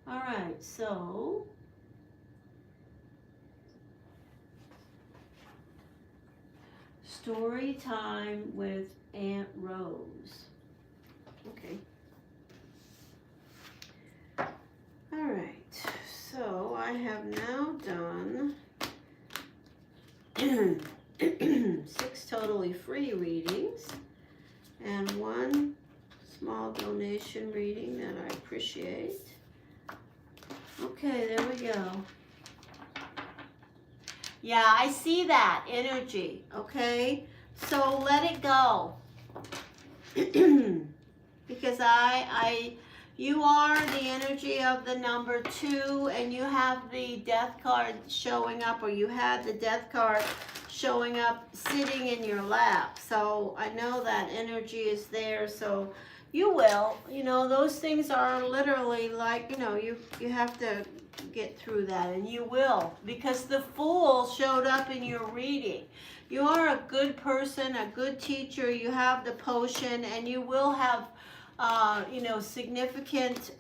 All right, so story time with Aunt Rose. Okay. All right, so I have now done 6 totally free readings and 1 small donation reading that I appreciate. Okay, there we go. Yeah, I see that energy, okay? So let it go. Because you are the energy of the number 2, and you have the death card showing up, or you had the death card showing up sitting in your lap. So I know that energy is there, so you will. You know, those things are literally like, you know, you have to get through that, and you will, because the Fool showed up in your reading. You are a good person, a good teacher. You have the potion, and you will have you know, significant,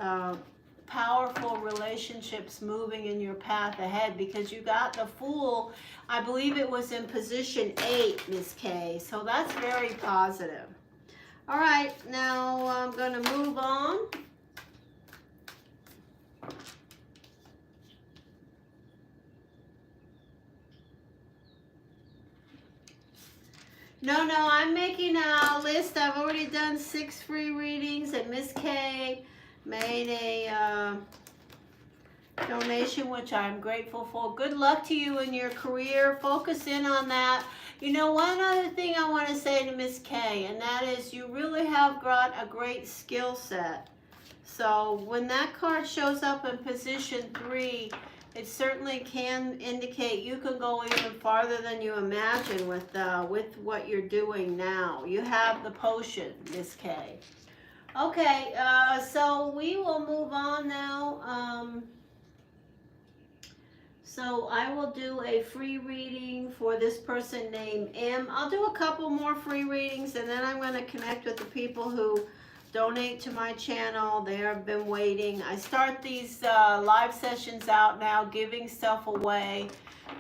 powerful relationships moving in your path ahead, because you got the Fool. I believe it was in position 8, Miss K. So that's very positive. All right, now I'm going to move on. No, I'm making a list. I've already done 6 free readings, and Miss K made a donation, which I'm grateful for. Good luck to you in your career. Focus in on that. You know, one other thing I want to say to Miss K, and that is you really have got a great skill set. So when that card shows up in position 3, it certainly can indicate you can go even farther than you imagine with what you're doing now. You have the potion, Miss K. Okay, so we will move on now. So I will do a free reading for this person named M. I'll do a couple more free readings, and then I'm going to connect with the people who donate to my channel. They have been waiting. I start these live sessions out now, giving stuff away,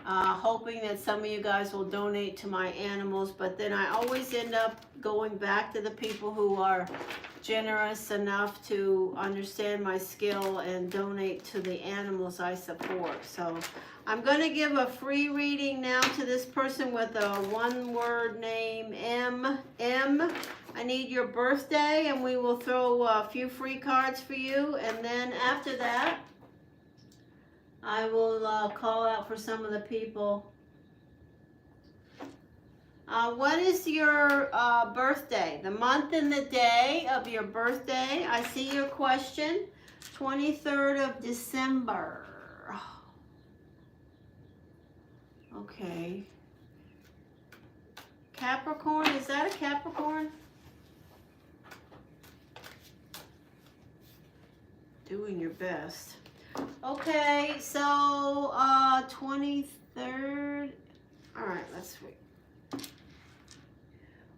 hoping that some of you guys will donate to my animals, but then I always end up going back to the people who are generous enough to understand my skill and donate to the animals I support. So I'm going to give a free reading now to this person with a one-word name, M. I need your birthday, and we will throw a few free cards for you, and then after that I will call out for some of the people. What is your birthday? The month and the day of your birthday. I see your question. 23rd of December. Okay. Capricorn, is that a Capricorn? Doing your best. Okay, so 23rd. All right, let's wait.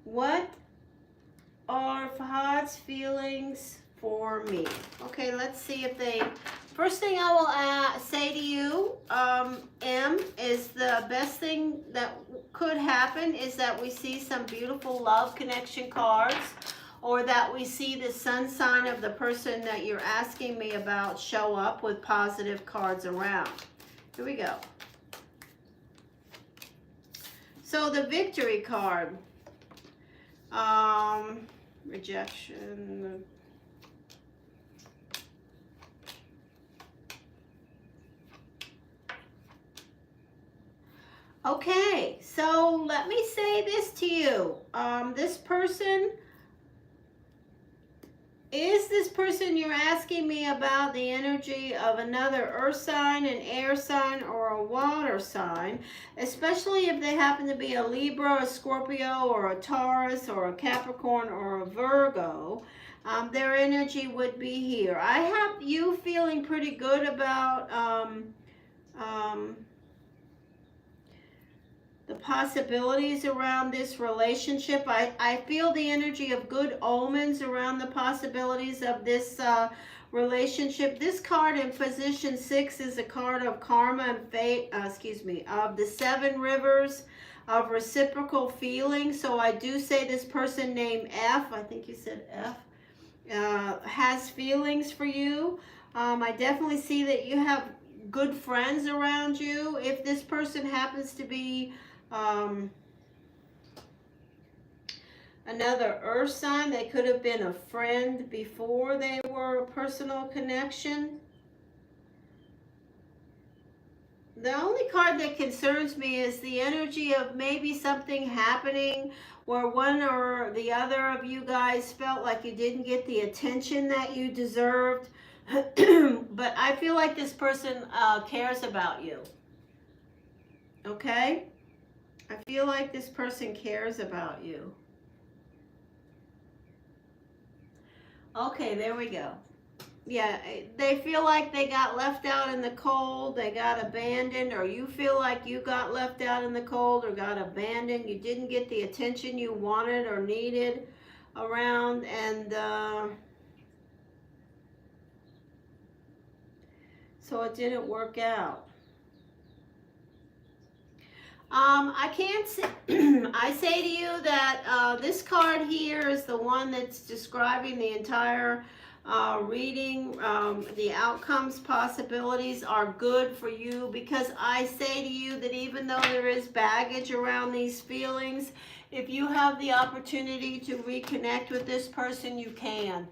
What are Fahad's feelings for me? Okay, let's see if they... First thing I will say to you, M, is the best thing that could happen is that we see some beautiful love connection cards, or that we see the sun sign of the person that you're asking me about show up with positive cards around. Here we go. So the victory card. Rejection. Okay, so let me say this to you. This person, is this person you're asking me about the energy of another earth sign, an air sign, or a water sign, especially if they happen to be a Libra, a Scorpio, or a Taurus, or a Capricorn, or a Virgo, their energy would be here. I have you feeling pretty good about the possibilities around this relationship. I feel the energy of good omens around the possibilities of this relationship. This card in position 6 is a card of karma and fate, of the 7 rivers of reciprocal feeling. So I do say this person named F, I think you said F, has feelings for you. I definitely see that you have good friends around you. If this person happens to be another earth sign, they could have been a friend before they were a personal connection. The only card that concerns me is the energy of maybe something happening where one or the other of you guys felt like you didn't get the attention that you deserved. But I feel like this person cares about you. Okay? I feel like this person cares about you. Okay, there we go. Yeah, they feel like they got left out in the cold, they got abandoned, or you feel like you got left out in the cold or got abandoned. You didn't get the attention you wanted or needed around, and so it didn't work out. I can't say, I say to you that this card here is the one that's describing the entire reading. The outcomes possibilities are good for you, because I say to you that even though there is baggage around these feelings, if you have the opportunity to reconnect with this person, you can.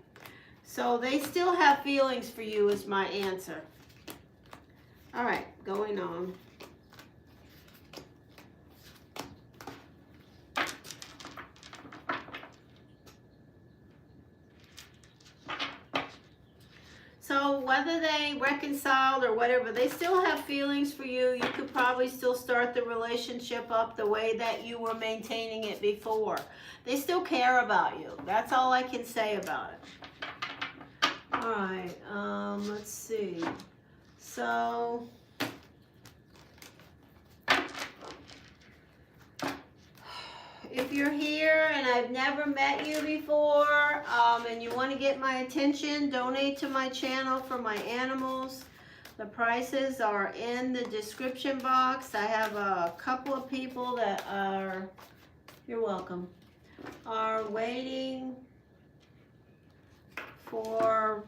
So they still have feelings for you is my answer. All right, going on. So whether they reconciled or whatever, they still have feelings for you. You could probably still start the relationship up the way that you were maintaining it before. They still care about you. That's all I can say about it. All right, let's see. So, if you're here and I've never met you before, and you want to get my attention, donate to my channel for my animals. The prices are in the description box. I have a couple of people that are, you're welcome, are waiting for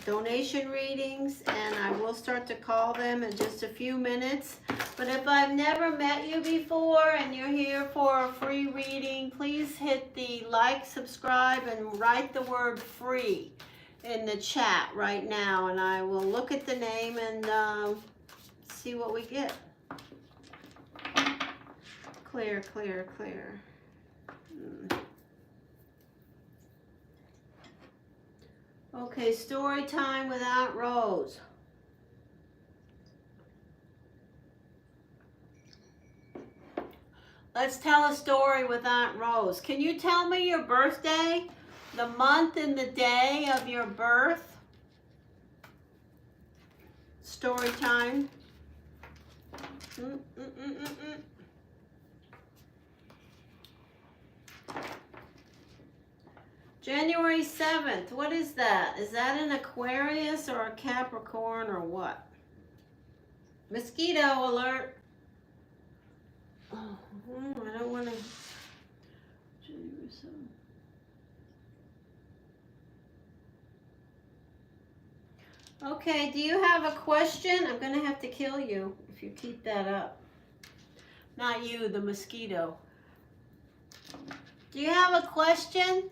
donation readings, and I will start to call them in just a few minutes. But if I've never met you before and you're here for a free reading, please hit the like, subscribe, and write the word free in the chat right now, and I will look at the name and see what we get. Clear, clear, clear. Okay, story time with Aunt Rose. Let's tell a story with Aunt Rose. Can you tell me your birthday? The month and the day of your birth? Story time. January 7th, what is that? Is that an Aquarius or a Capricorn or what? Mosquito alert. Oh, I don't want to. January 7th. Okay, do you have a question? I'm going to have to kill you if you keep that up. Not you, the mosquito. Do you have a question?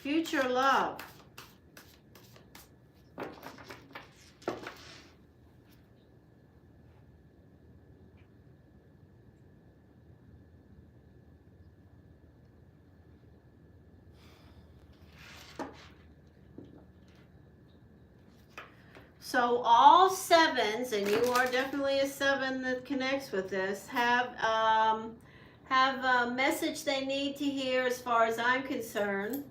Future love. So all sevens, and you are definitely a seven that connects with this, have a message they need to hear as far as I'm concerned.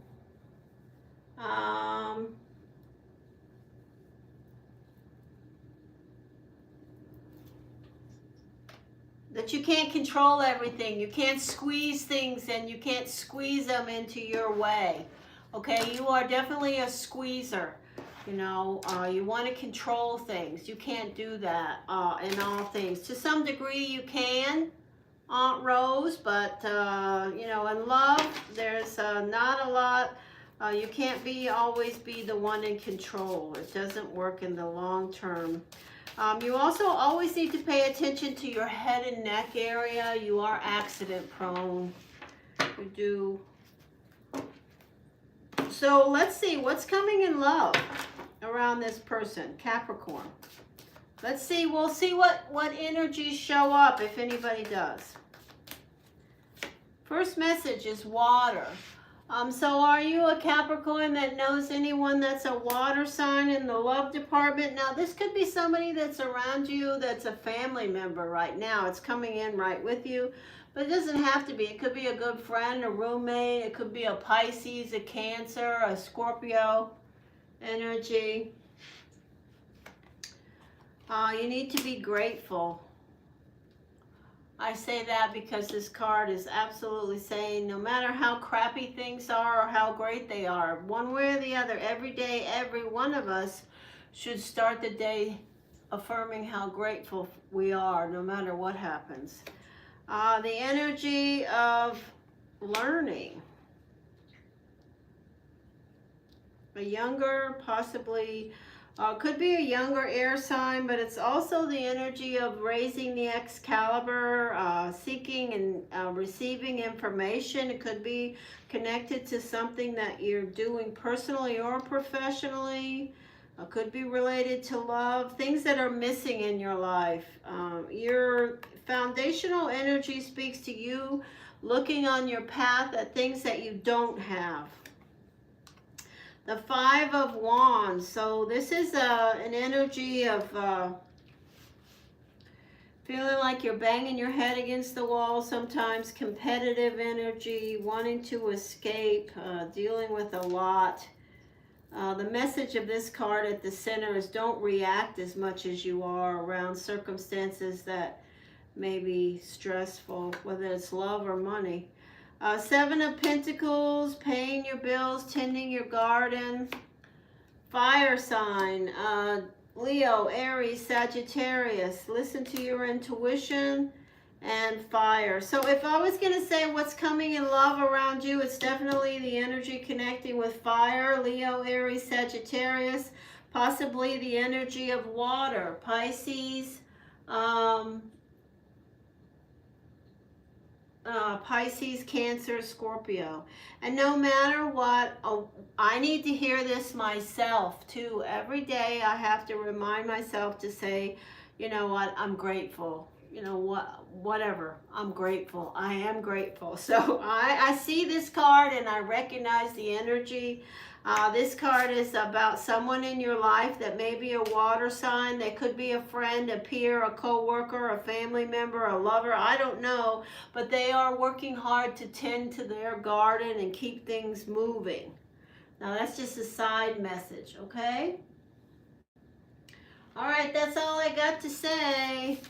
That you can't control everything. You can't squeeze things, and you can't squeeze them into your way. Okay, you are definitely a squeezer. You know, you want to control things. You can't do that in all things. To some degree you can, Aunt Rose, but, you know, in love, there's not a lot. You can't always be the one in control. It doesn't work in the long term. You also always need to pay attention to your head and neck area. You are accident prone. You do. So let's see what's coming in love around this person, Capricorn. Let's see. We'll see what energies show up, if anybody does. First message is water. So are you a Capricorn that knows anyone that's a water sign in the love department? Now, this could be somebody that's around you that's a family member right now. It's coming in right with you, but it doesn't have to be. It could be a good friend, a roommate. It could be a Pisces, a Cancer, a Scorpio energy. You need to be grateful. I say that because this card is absolutely saying no matter how crappy things are or how great they are, one way or the other, every day, every one of us should start the day affirming how grateful we are no matter what happens. The energy of learning. A younger, possibly, could be a younger air sign, but it's also the energy of raising the Excalibur, seeking and receiving information. It could be connected to something that you're doing personally or professionally. Could be related to love, things that are missing in your life. Your foundational energy speaks to you looking on your path at things that you don't have. The Five of Wands. So this is an energy of feeling like you're banging your head against the wall sometimes, competitive energy, wanting to escape, dealing with a lot. The message of this card at the center is don't react as much as you are around circumstances that may be stressful, whether it's love or money. Seven of Pentacles, paying your bills, tending your garden. Fire sign, Leo, Aries, Sagittarius. Listen to your intuition. And fire. So if I was going to say what's coming in love around you, it's definitely the energy connecting with fire, Leo, Aries, Sagittarius, possibly the energy of water, Pisces, Pisces, Cancer, Scorpio. And no matter what, I need to hear this myself too. Every day I have to remind myself to say, you know what, I'm grateful. You know what, whatever, I'm grateful. I am grateful. So I see this card and I recognize the energy. This card is about someone in your life that may be a water sign. They could be a friend, a peer, a co-worker, a family member, a lover. I don't know, but they are working hard to tend to their garden and keep things moving. Now that's just a side message, okay? All right, that's all I got to say.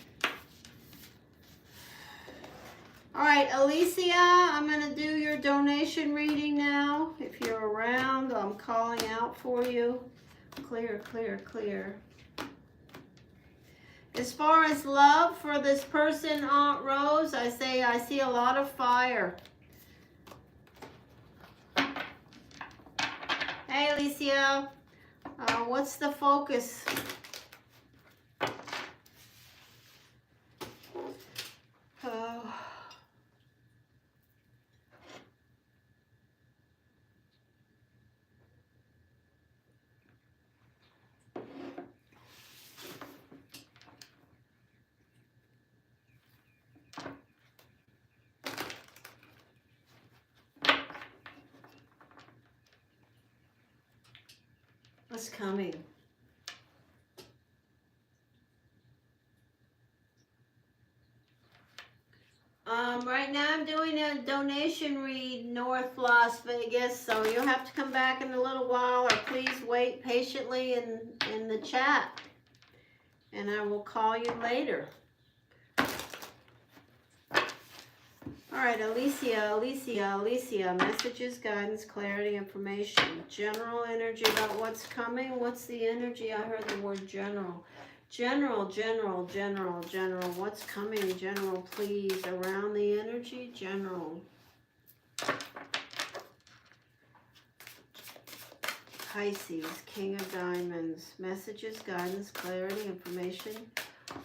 All right, Alisia, I'm going to do your donation reading now. If you're around, I'm calling out for you. Clear, clear, clear. As far as love for this person, Aunt Rose, I see a lot of fire. Hey, Alisia, what's the focus? What's coming? Right now I'm doing a donation read North Las Vegas, so you'll have to come back in a little while, or please wait patiently in the chat, and I will call you later. All right, Alisia, messages, guidance, clarity, information, general energy about what's coming. What's the energy? I heard the word general. General. What's coming, general, please, around the energy, general. Pisces, King of Diamonds, messages, guidance, clarity, information.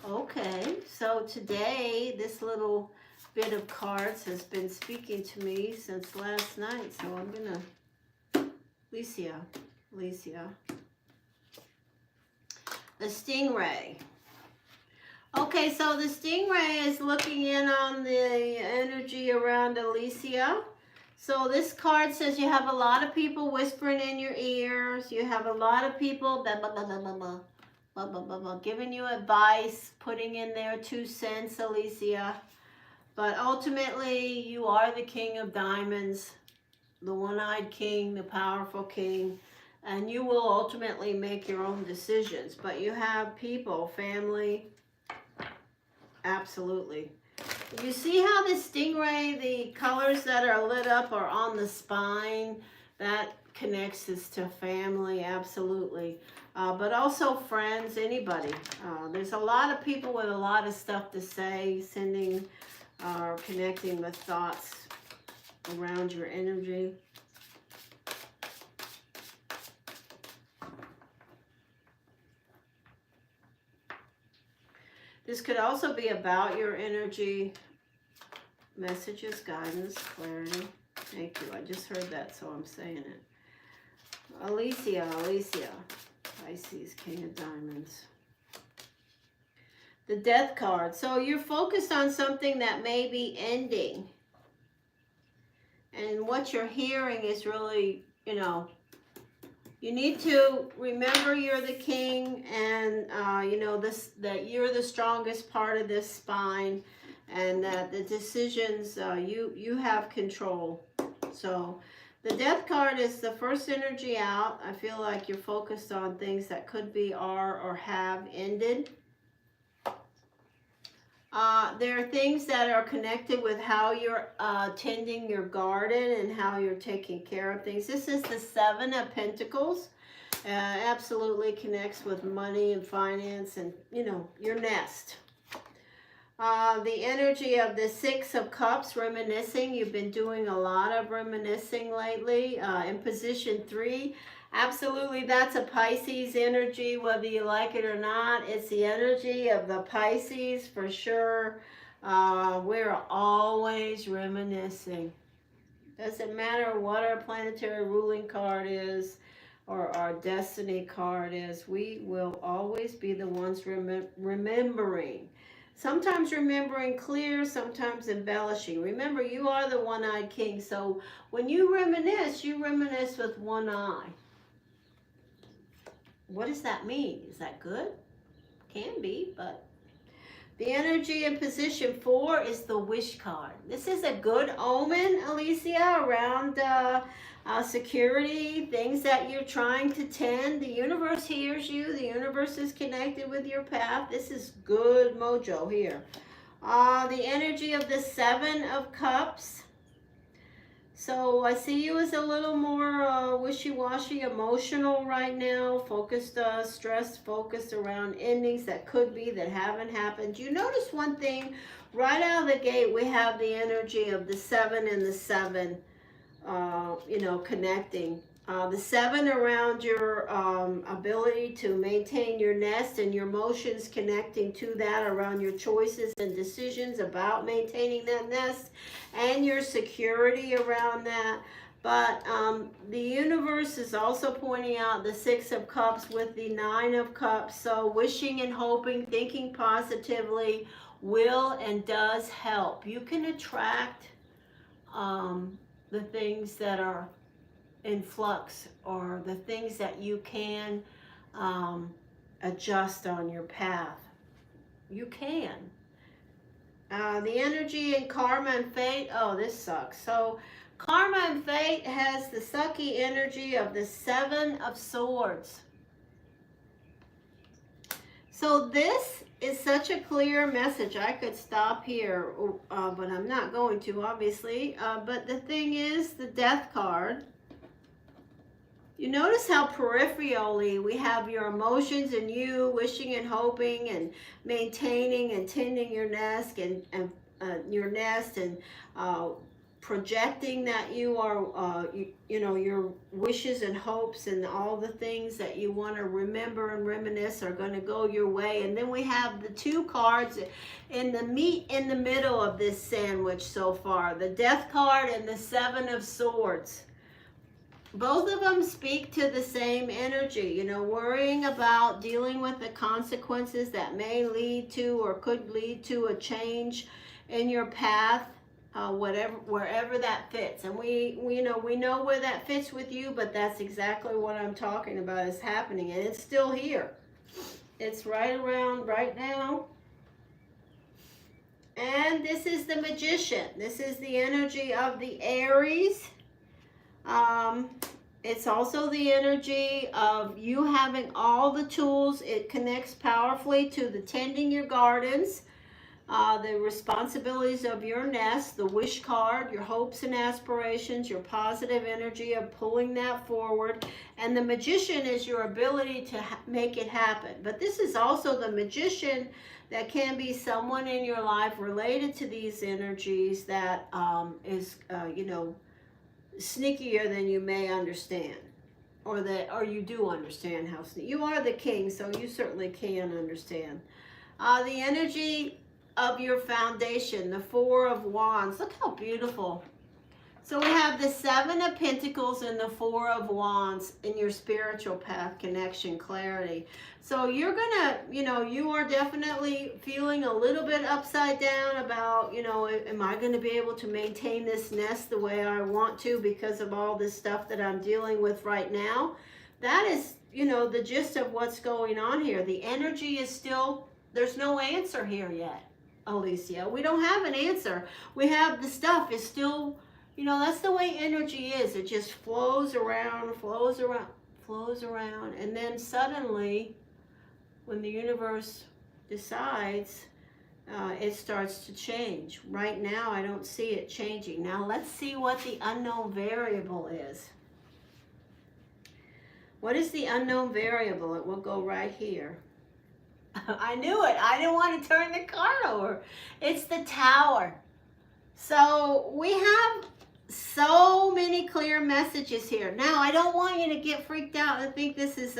Okay, so today, this little bit of cards has been speaking to me since last night, so I'm gonna, Alisia. The Stingray. Okay, so the Stingray is looking in on the energy around Alisia. So this card says you have a lot of people whispering in your ears. You have a lot of people giving you advice, putting in their 2 cents, Alisia. But ultimately, you are the King of Diamonds, the one-eyed king, the powerful king. And you will ultimately make your own decisions. But you have people, family, absolutely. You see how the Stingray, the colors that are lit up are on the spine? That connects us to family, absolutely. But also friends, anybody. There's a lot of people with a lot of stuff to say, sending or connecting with thoughts around your energy. This could also be about your energy, messages, guidance, clarity. Thank you. I just heard that, so I'm saying it. Alisia. Pisces, King of Diamonds. The Death card. So you're focused on something that may be ending. And what you're hearing is really, you know, you need to remember you're the king, and you know this, that you're the strongest part of this spine, and that the decisions you have control. So the Death card is the first energy out. I feel like you're focused on things that could be, are, or have ended. There are things that are connected with how you're tending your garden and how you're taking care of things. This is the Seven of Pentacles. Absolutely connects with money and finance and, you know, your nest. The energy of the Six of Cups, reminiscing. You've been doing a lot of reminiscing lately. In position 3, absolutely, that's a Pisces energy, whether you like it or not. It's the energy of the Pisces for sure. We're always reminiscing. Doesn't matter what our planetary ruling card is or our destiny card is. We will always be the ones remembering. Sometimes remembering clear, sometimes embellishing. Remember, you are the one-eyed king. So when you reminisce with one eye. What does that mean? Is that good? Can be, but the energy in position 4 is the Wish card. This is a good omen, Alisia, around security, things that you're trying to tend. The universe hears you. The universe is connected with your path. This is good mojo here. The energy of the Seven of Cups. So I see you as a little more wishy-washy, emotional right now, focused, stressed, focused around endings that could be, that haven't happened. You notice one thing, right out of the gate, we have the energy of the 7 and the 7, you know, connecting. The 7 around your ability to maintain your nest and your emotions, connecting to that around your choices and decisions about maintaining that nest and your security around that. But the universe is also pointing out the 6 of Cups with the 9 of Cups. So wishing and hoping, thinking positively will and does help. You can attract the things that are in flux, or the things that you can adjust on your path. You can. The energy in Karma and Fate. Oh, this sucks. So Karma and Fate has the sucky energy of the 7 of Swords. So this is such a clear message. I could stop here, but I'm not going to, obviously. But the thing is, the Death card. You notice how peripherally we have your emotions and you wishing and hoping and maintaining and tending your nest and your nest and projecting that you are, you know, your wishes and hopes and all the things that you want to remember and reminisce are going to go your way. And then we have the 2 cards in the meat in the middle of this sandwich so far, the Death card and the 7 of Swords. Both of them speak to the same energy, you know, worrying about dealing with the consequences that may lead to or could lead to a change in your path, wherever that fits. And we know where that fits with you, but that's exactly what I'm talking about is happening, and it's still here. It's right around right now. And this is the Magician. This is the energy of the Aries. It's also the energy of you having all the tools. It connects powerfully to the tending your gardens, the responsibilities of your nest, the Wish card, your hopes and aspirations, your positive energy of pulling that forward. And the Magician is your ability to make it happen. But this is also the Magician that can be someone in your life related to these energies that is, you know, sneakier than you may understand, or you do understand how sneaky. You are the king, so you certainly can understand. The energy of your foundation, the 4 of Wands. Look how beautiful. So we have the Seven of Pentacles and the Four of Wands in your spiritual path, connection, clarity. So you're gonna, you are definitely feeling a little bit upside down about, am I gonna be able to maintain this nest the way I want to because of all this stuff that I'm dealing with right now? That is, the gist of what's going on here. The energy is still, there's no answer here yet, Alicia. We don't have an answer. We have the stuff is still, that's the way energy is. It just flows around, flows around, flows around. And then suddenly, when the universe decides, it starts to change. Right now, I don't see it changing. Now, let's see what the unknown variable is. What is the unknown variable? It will go right here. I knew it. I didn't want to turn the card over. It's the Tower. So we have so many clear messages here. Now, I don't want you to get freaked out and think this is,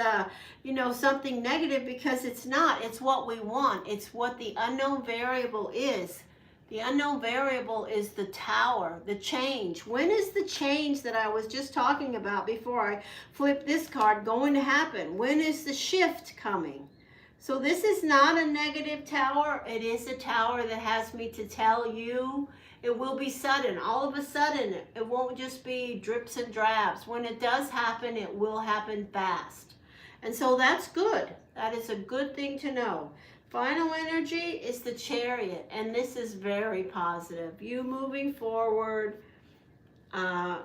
something negative, because it's not. It's what we want. It's what the unknown variable is. The unknown variable is the Tower, the change. When is the change that I was just talking about before I flipped this card going to happen? When is the shift coming? So this is not a negative Tower. It is a Tower that has me to tell you it will be sudden. All of a sudden, it won't just be drips and drabs. When it does happen, it will happen fast. And so that's good. That is a good thing to know. Final energy is the Chariot, and this is very positive. You moving forward. The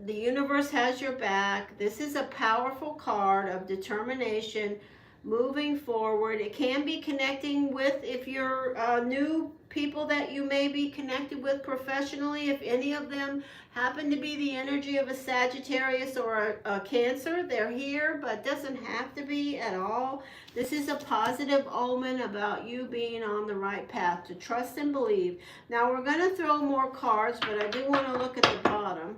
universe has your back. This is a powerful card of determination, moving forward. It can be connecting with, if you're new people that you may be connected with professionally, if any of them happen to be the energy of a Sagittarius or a Cancer, they're here, but doesn't have to be at all. This is a positive omen about you being on the right path, to trust and believe. Now we're going to throw more cards, but I do want to look at the bottom.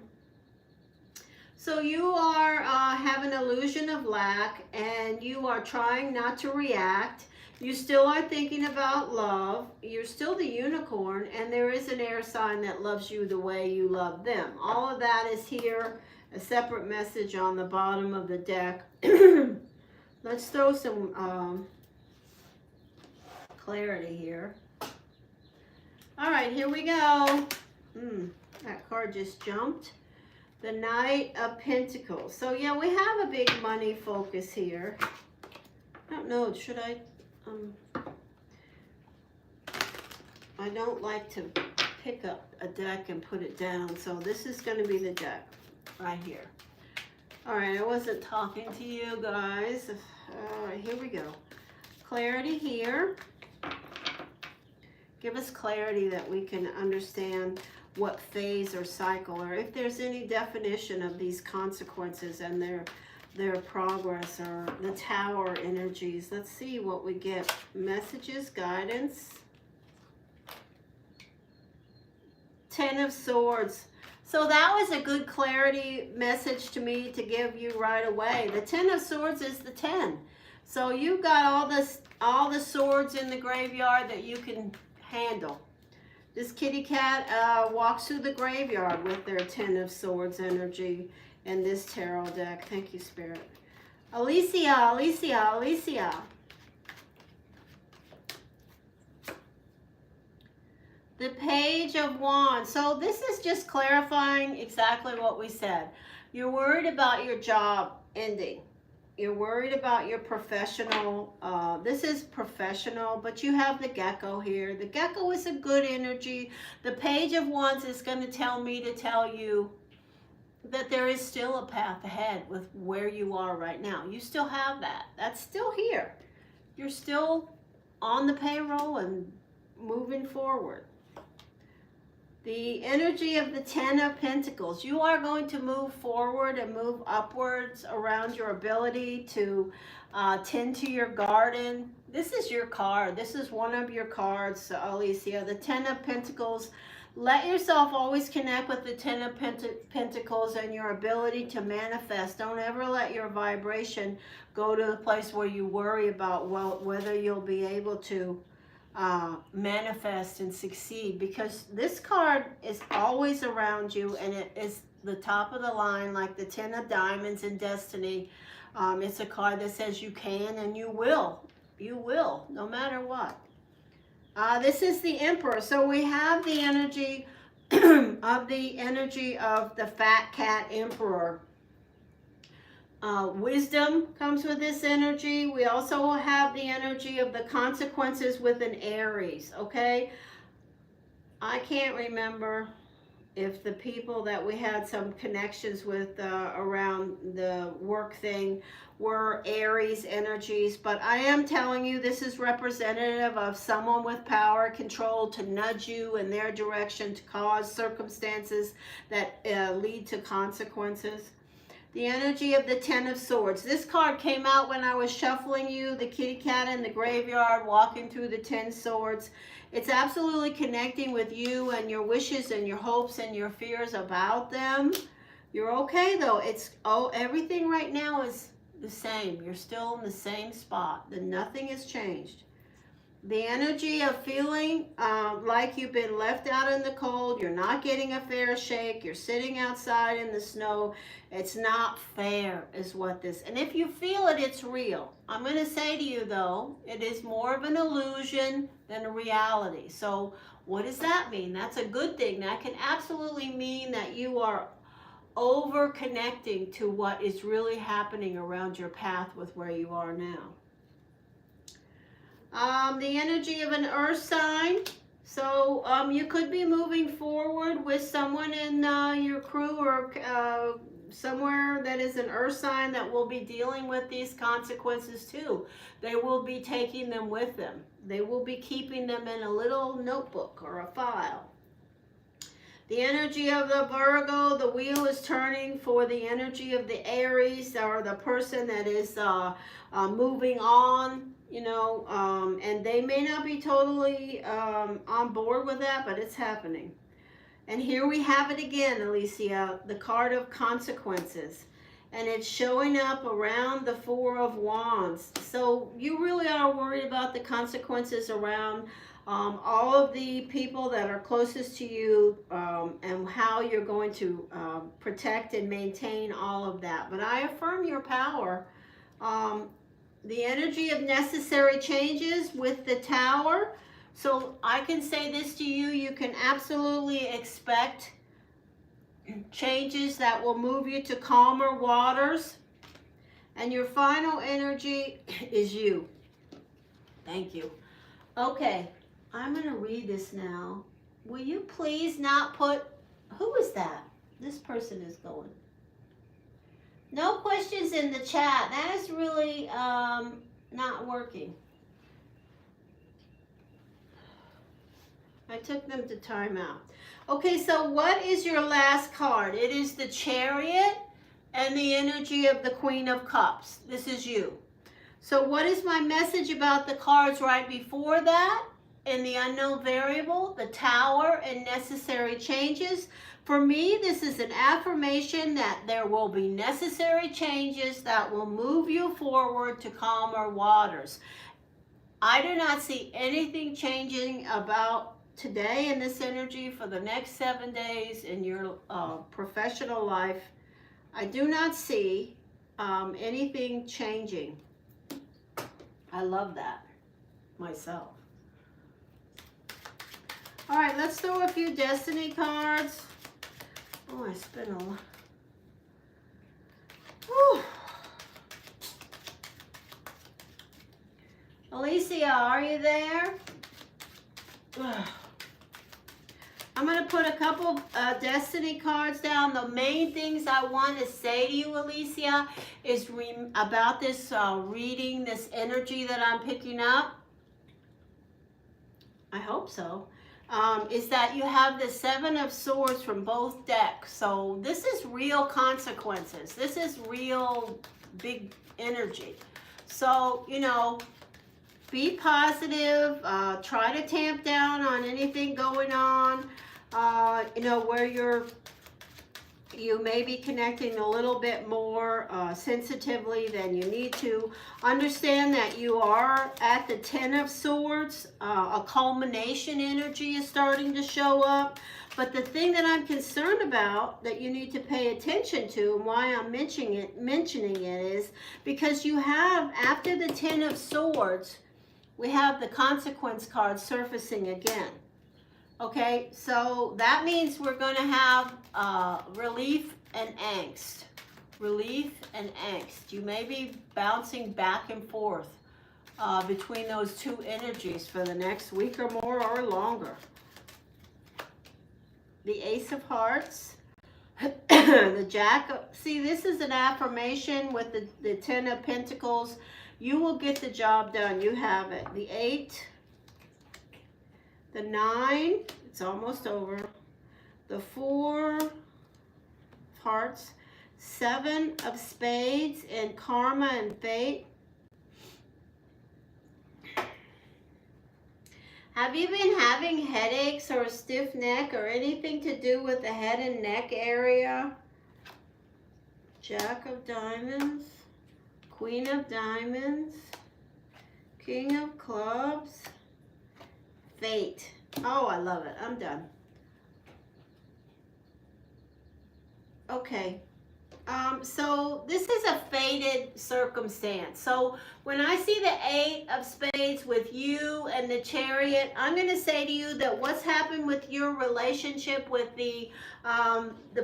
So you are have an illusion of lack, and you are trying not to react. You still are thinking about love. You're still the Unicorn, and there is an air sign that loves you the way you love them. All of that is here, a separate message on the bottom of the deck. Let's throw some clarity here. All right, here we go. That card just jumped. The Knight of Pentacles. So yeah, we have a big money focus here. I don't know, should I don't like to pick up a deck and put it down, so this is going to be the deck right here. All right, I wasn't talking to you guys. All right, here we go. Clarity here. Give us clarity that we can understand what phase or cycle, or if there's any definition of these consequences and their progress, or the Tower energies. Let's see what we get. Messages, guidance. Ten of Swords. So that was a good clarity message to me to give you right away. The Ten of Swords is the 10. So you've got all the swords in the graveyard that you can handle. This kitty cat walks through the graveyard with their Ten of Swords energy in this tarot deck. Thank you, Spirit. Alicia, Alicia, Alicia. The Page of Wands. So this is just clarifying exactly what we said. You're worried about your job ending. You're worried about your professional, this is professional, but you have the Gecko here. The Gecko is a good energy. The Page of Wands is going to tell me to tell you that there is still a path ahead with where you are right now. You still have that. That's still here. You're still on the payroll and moving forward. The energy of the Ten of Pentacles. You are going to move forward and move upwards around your ability to tend to your garden. This is your card. This is one of your cards, Alicia. The Ten of Pentacles. Let yourself always connect with the Ten of Pentacles and your ability to manifest. Don't ever let your vibration go to a place where you worry about whether you'll be able to manifest and succeed, because this card is always around you, and it is the top of the line, like the 10 of diamonds in destiny. It's a card that says you can and you will. You will, no matter what. This is the Emperor. So we have the energy of the fat cat Emperor. Wisdom comes with this energy. We also will have the energy of the consequences with an Aries, okay? I can't remember if the people that we had some connections with around the work thing were Aries energies, but I am telling you this is representative of someone with power, control to nudge you in their direction to cause circumstances that lead to consequences. The energy of the 10 of Swords. This card came out when I was shuffling you, the kitty cat in the graveyard, walking through the 10 swords. It's absolutely connecting with you and your wishes and your hopes and your fears about them. You're okay though. Everything right now is the same. You're still in the same spot. Nothing has changed. The energy of feeling like you've been left out in the cold, you're not getting a fair shake, you're sitting outside in the snow. It's not fair is what this, and if you feel it, it's real. I'm going to say to you though, it is more of an illusion than a reality. So what does that mean? That's a good thing. That can absolutely mean that you are over connecting to what is really happening around your path with where you are now. The energy of an earth sign. So you could be moving forward with someone in your crew or somewhere that is an earth sign that will be dealing with these consequences too. They will be taking them with them. They will be keeping them in a little notebook or a file. The energy of the Virgo, the wheel is turning for the energy of the Aries, or the person that is moving on, you know, and they may not be totally on board with that, but it's happening. And here we have it again, Alisia, the card of consequences. And it's showing up around the Four of Wands. So you really are worried about the consequences around all of the people that are closest to you, and how you're going to protect and maintain all of that. But I affirm your power. The energy of necessary changes with the Tower. So I can say this to you, you can absolutely expect changes that will move you to calmer waters. And your final energy is you. Thank you. Okay, I'm going to read this now. Will you please not put, who is that? This person is going. No questions in the chat. That is really not working. I took them to timeout. Okay, so what is your last card? It is the Chariot and the energy of the Queen of Cups. This is you. So what is my message about the cards right before that? In the unknown variable, the Tower and necessary changes. For me, this is an affirmation that there will be necessary changes that will move you forward to calmer waters. I do not see anything changing about today in this energy for the next 7 days in your professional life. I do not see anything changing. I love that myself. All right, let's throw a few destiny cards. Oh, I spin a lot. Whew. Alisia, are you there? I'm going to put a couple destiny cards down. The main things I want to say to you, Alisia, is about this reading, this energy that I'm picking up. I hope so. Is that you have the Seven of Swords from both decks. So this is real consequences. This is real big energy. So, you know, be positive. Try to tamp down on anything going on, you know, where you're You may be connecting a little bit more sensitively than you need to. Understand that you are at the 10 of Swords. A culmination energy is starting to show up. But the thing that I'm concerned about that you need to pay attention to, and why I'm mentioning it is because you have, after the 10 of Swords, we have the consequence card surfacing again. Okay, so that means we're going to have relief and angst. Relief and angst. You may be bouncing back and forth between those two energies for the next week or more or longer. The Ace of Hearts. The Jack of... See, this is an affirmation with the 10 of Pentacles. You will get the job done. You have it. The 8. The 9. It's almost over. The 4 of Hearts. 7 of Spades and Karma and Fate. Have you been having headaches or a stiff neck or anything to do with the head and neck area? Jack of Diamonds, Queen of Diamonds, King of Clubs, Fate. Oh, I love it. I'm done. Okay. So this is a fated circumstance. So when I see the 8 of Spades with you and the Chariot, I'm going to say to you that what's happened with your relationship with the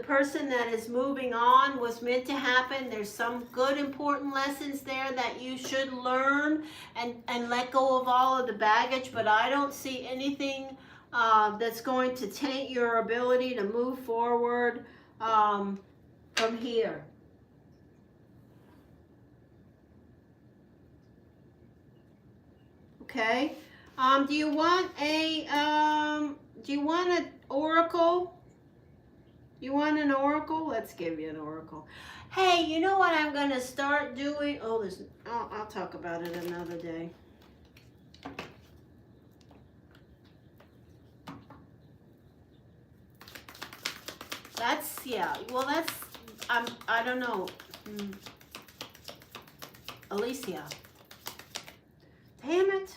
person that is moving on was meant to happen. There's some good important lessons there that you should learn and let go of all of the baggage, but I don't see anything that's going to taint your ability to move forward from here. Okay. Do you want an oracle? You want an oracle? Let's give you an oracle. Hey, you know what I'm going to start doing? Oh, I'll talk about it another day. I don't know. Alisia. Damn it.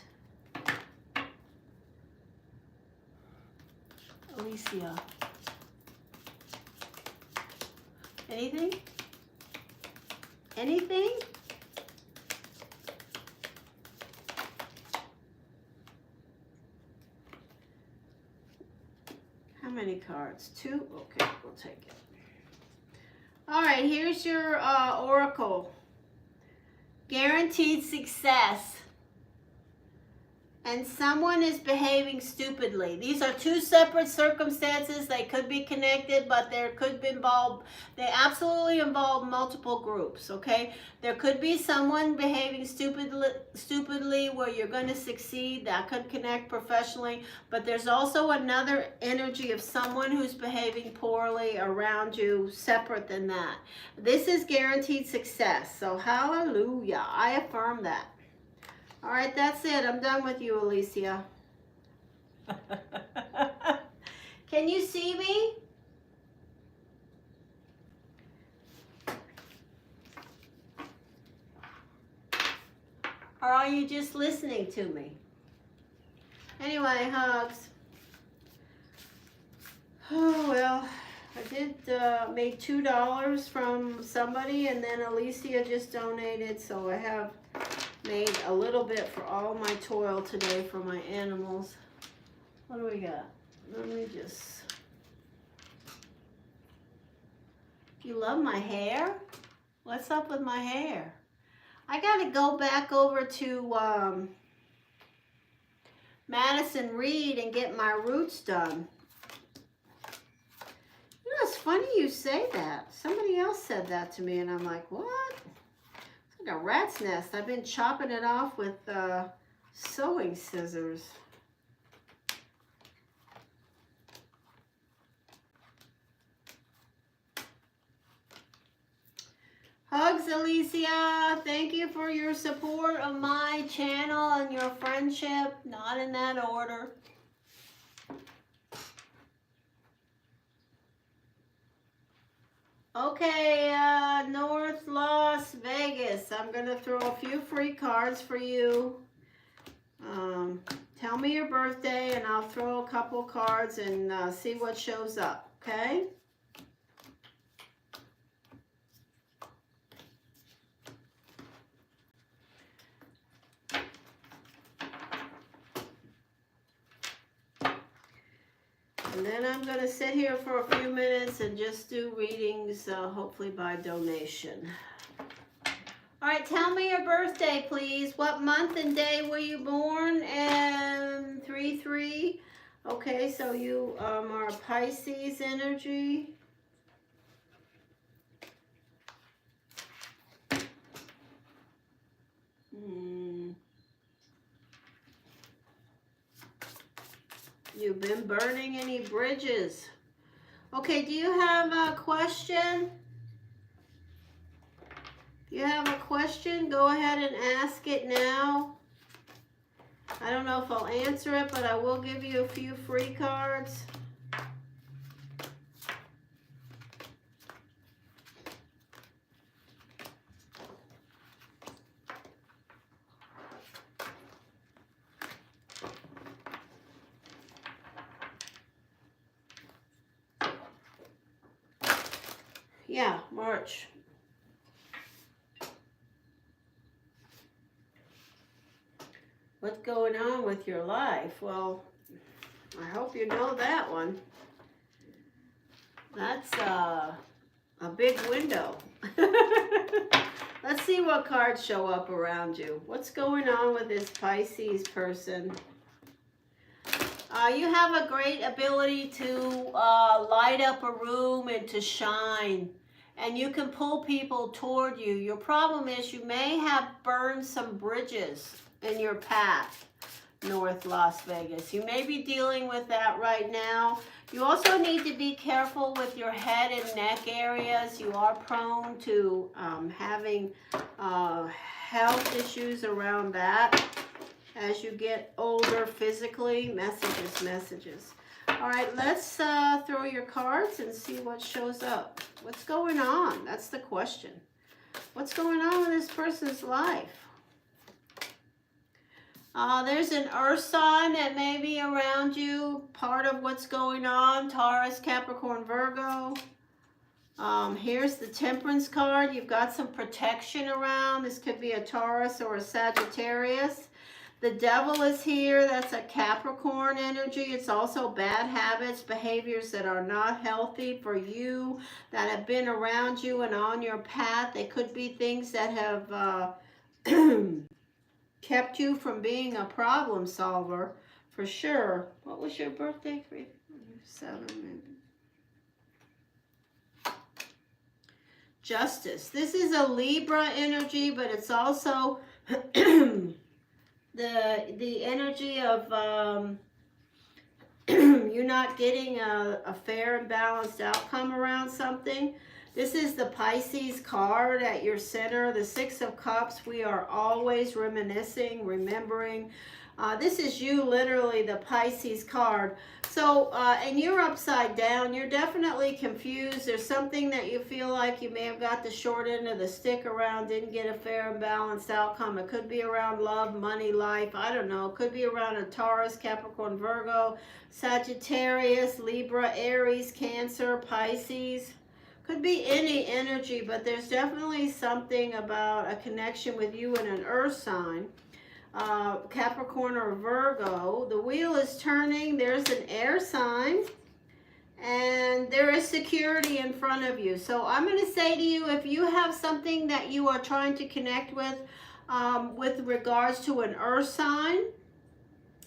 Alisia. Anything? Anything? How many cards? 2? Okay, we'll take it. All right, here's your oracle. Guaranteed success. And someone is behaving stupidly. These are two separate circumstances. They could be connected, but they absolutely involve multiple groups, okay? There could be someone behaving stupidly where you're going to succeed. That could connect professionally. But there's also another energy of someone who's behaving poorly around you, separate than that. This is guaranteed success. So hallelujah. I affirm that. All right, that's it. I'm done with you, Alisia. Can you see me? Or are you just listening to me? Anyway, hugs. Oh, well, I did made $2 from somebody, and then Alisia just donated, so I have made a little bit for all my toil today for my animals. What do we got? Let me just... You love my hair? What's up with my hair? I gotta go back over to Madison Reed and get my roots done. You know, it's funny you say that. Somebody else said that to me, and I'm like, what? It's like a rat's nest. I've been chopping it off with sewing scissors. Hugs, Alisia. Thank you for your support of my channel and your friendship. Not in that order. Okay, North Las Vegas. I'm going to throw a few free cards for you. Tell me your birthday and I'll throw a couple cards and see what shows up, okay? And then I'm going to sit here for a few minutes and just do readings, hopefully by donation. All right, tell me your birthday, please. What month and day were you born? And 3-3. Okay, so you are Pisces energy. You've been burning any bridges. Okay, do you have a question? You have a question? Go ahead and ask it now. I don't know if I'll answer it, but I will give you a few free cards. Yeah, March. What's going on with your life? Well, I hope you know that one. That's a big window. Let's see what cards show up around you. What's going on with this Pisces person? You have a great ability to light up a room and to shine. And you can pull people toward you. Your problem is you may have burned some bridges in your path, North Las Vegas. You may be dealing with that right now. You also need to be careful with your head and neck areas. You are prone to having health issues around that as you get older physically. Messages. All right, let's throw your cards and see what shows up. What's going on? That's the question. What's going on with this person's life? There's an earth sign that may be around you, part of what's going on. Taurus, Capricorn, Virgo. Here's the Temperance card. You've got some protection around. This could be a Taurus or a Sagittarius. The Devil is here. That's a Capricorn energy. It's also bad habits, behaviors that are not healthy for you, that have been around you and on your path. They could be things that have kept you from being a problem solver, for sure. What was your birthday? 7. Justice. This is a Libra energy, but it's also the energy of you not getting a fair and balanced outcome around something. This is the Pisces card at your center, the 6 of Cups. We are always reminiscing, remembering. This is you, literally, the Pisces card. So, and you're upside down. You're definitely confused. There's something that you feel like you may have got the short end of the stick around, didn't get a fair and balanced outcome. It could be around love, money, life. I don't know. It could be around a Taurus, Capricorn, Virgo, Sagittarius, Libra, Aries, Cancer, Pisces. Could be any energy, but there's definitely something about a connection with you and an earth sign. Capricorn or Virgo. The wheel is turning. There's an air sign. And there is security in front of you. So I'm going to say to you, if you have something that you are trying to connect with regards to an earth sign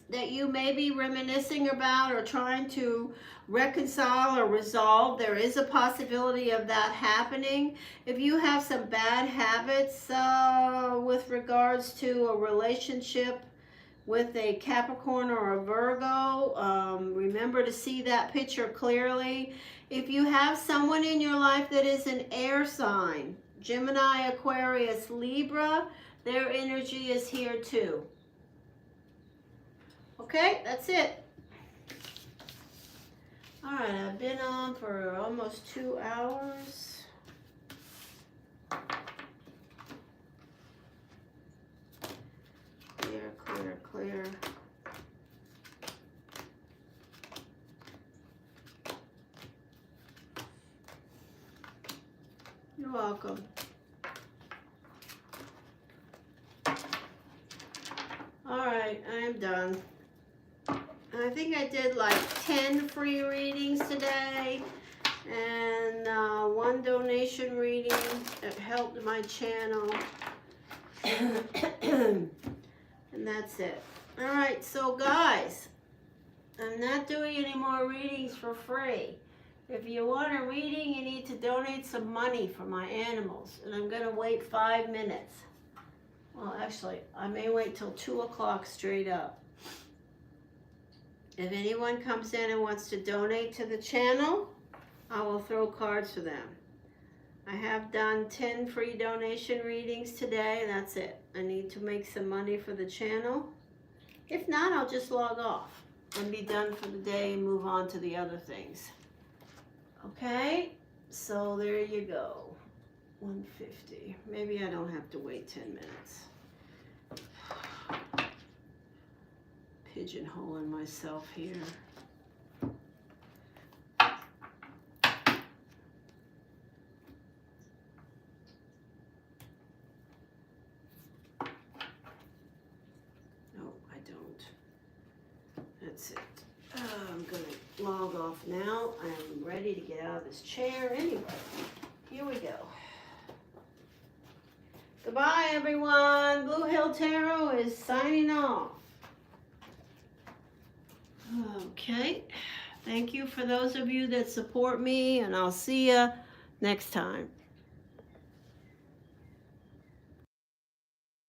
that you may be reminiscing about or trying to reconcile or resolve, there is a possibility of that happening. If you have some bad habits with regards to a relationship with a Capricorn or a Virgo, remember to see that picture clearly. If you have someone in your life that is an air sign, Gemini, Aquarius, Libra, their energy is here too. Okay, that's it. All right, I've been on for almost 2 hours. You're welcome. Alright, I'm done. I think I did like 10 free readings today and 1 donation reading that helped my channel. And that's it. Alright, so guys, I'm not doing any more readings for free. If you want a reading, you need to donate some money for my animals. And I'm going to wait 5 minutes. Well, actually, I may wait till 2 o'clock straight up. If anyone comes in and wants to donate to the channel, I will throw cards for them. I have done 10 free donation readings today. That's it. I need to make some money for the channel. If not, I'll just log off and be done for the day and move on to the other things. Okay, so there you go. 150. Maybe I don't have to wait 10 minutes. Pigeonholing myself here. No, I don't. That's it. I'm going to log off now. I'm ready to get out of this chair. Anyway, here we go. Goodbye, everyone. Blue Hill Tarot is signing off. Okay. Thank you for those of you that support me, and I'll see you next time.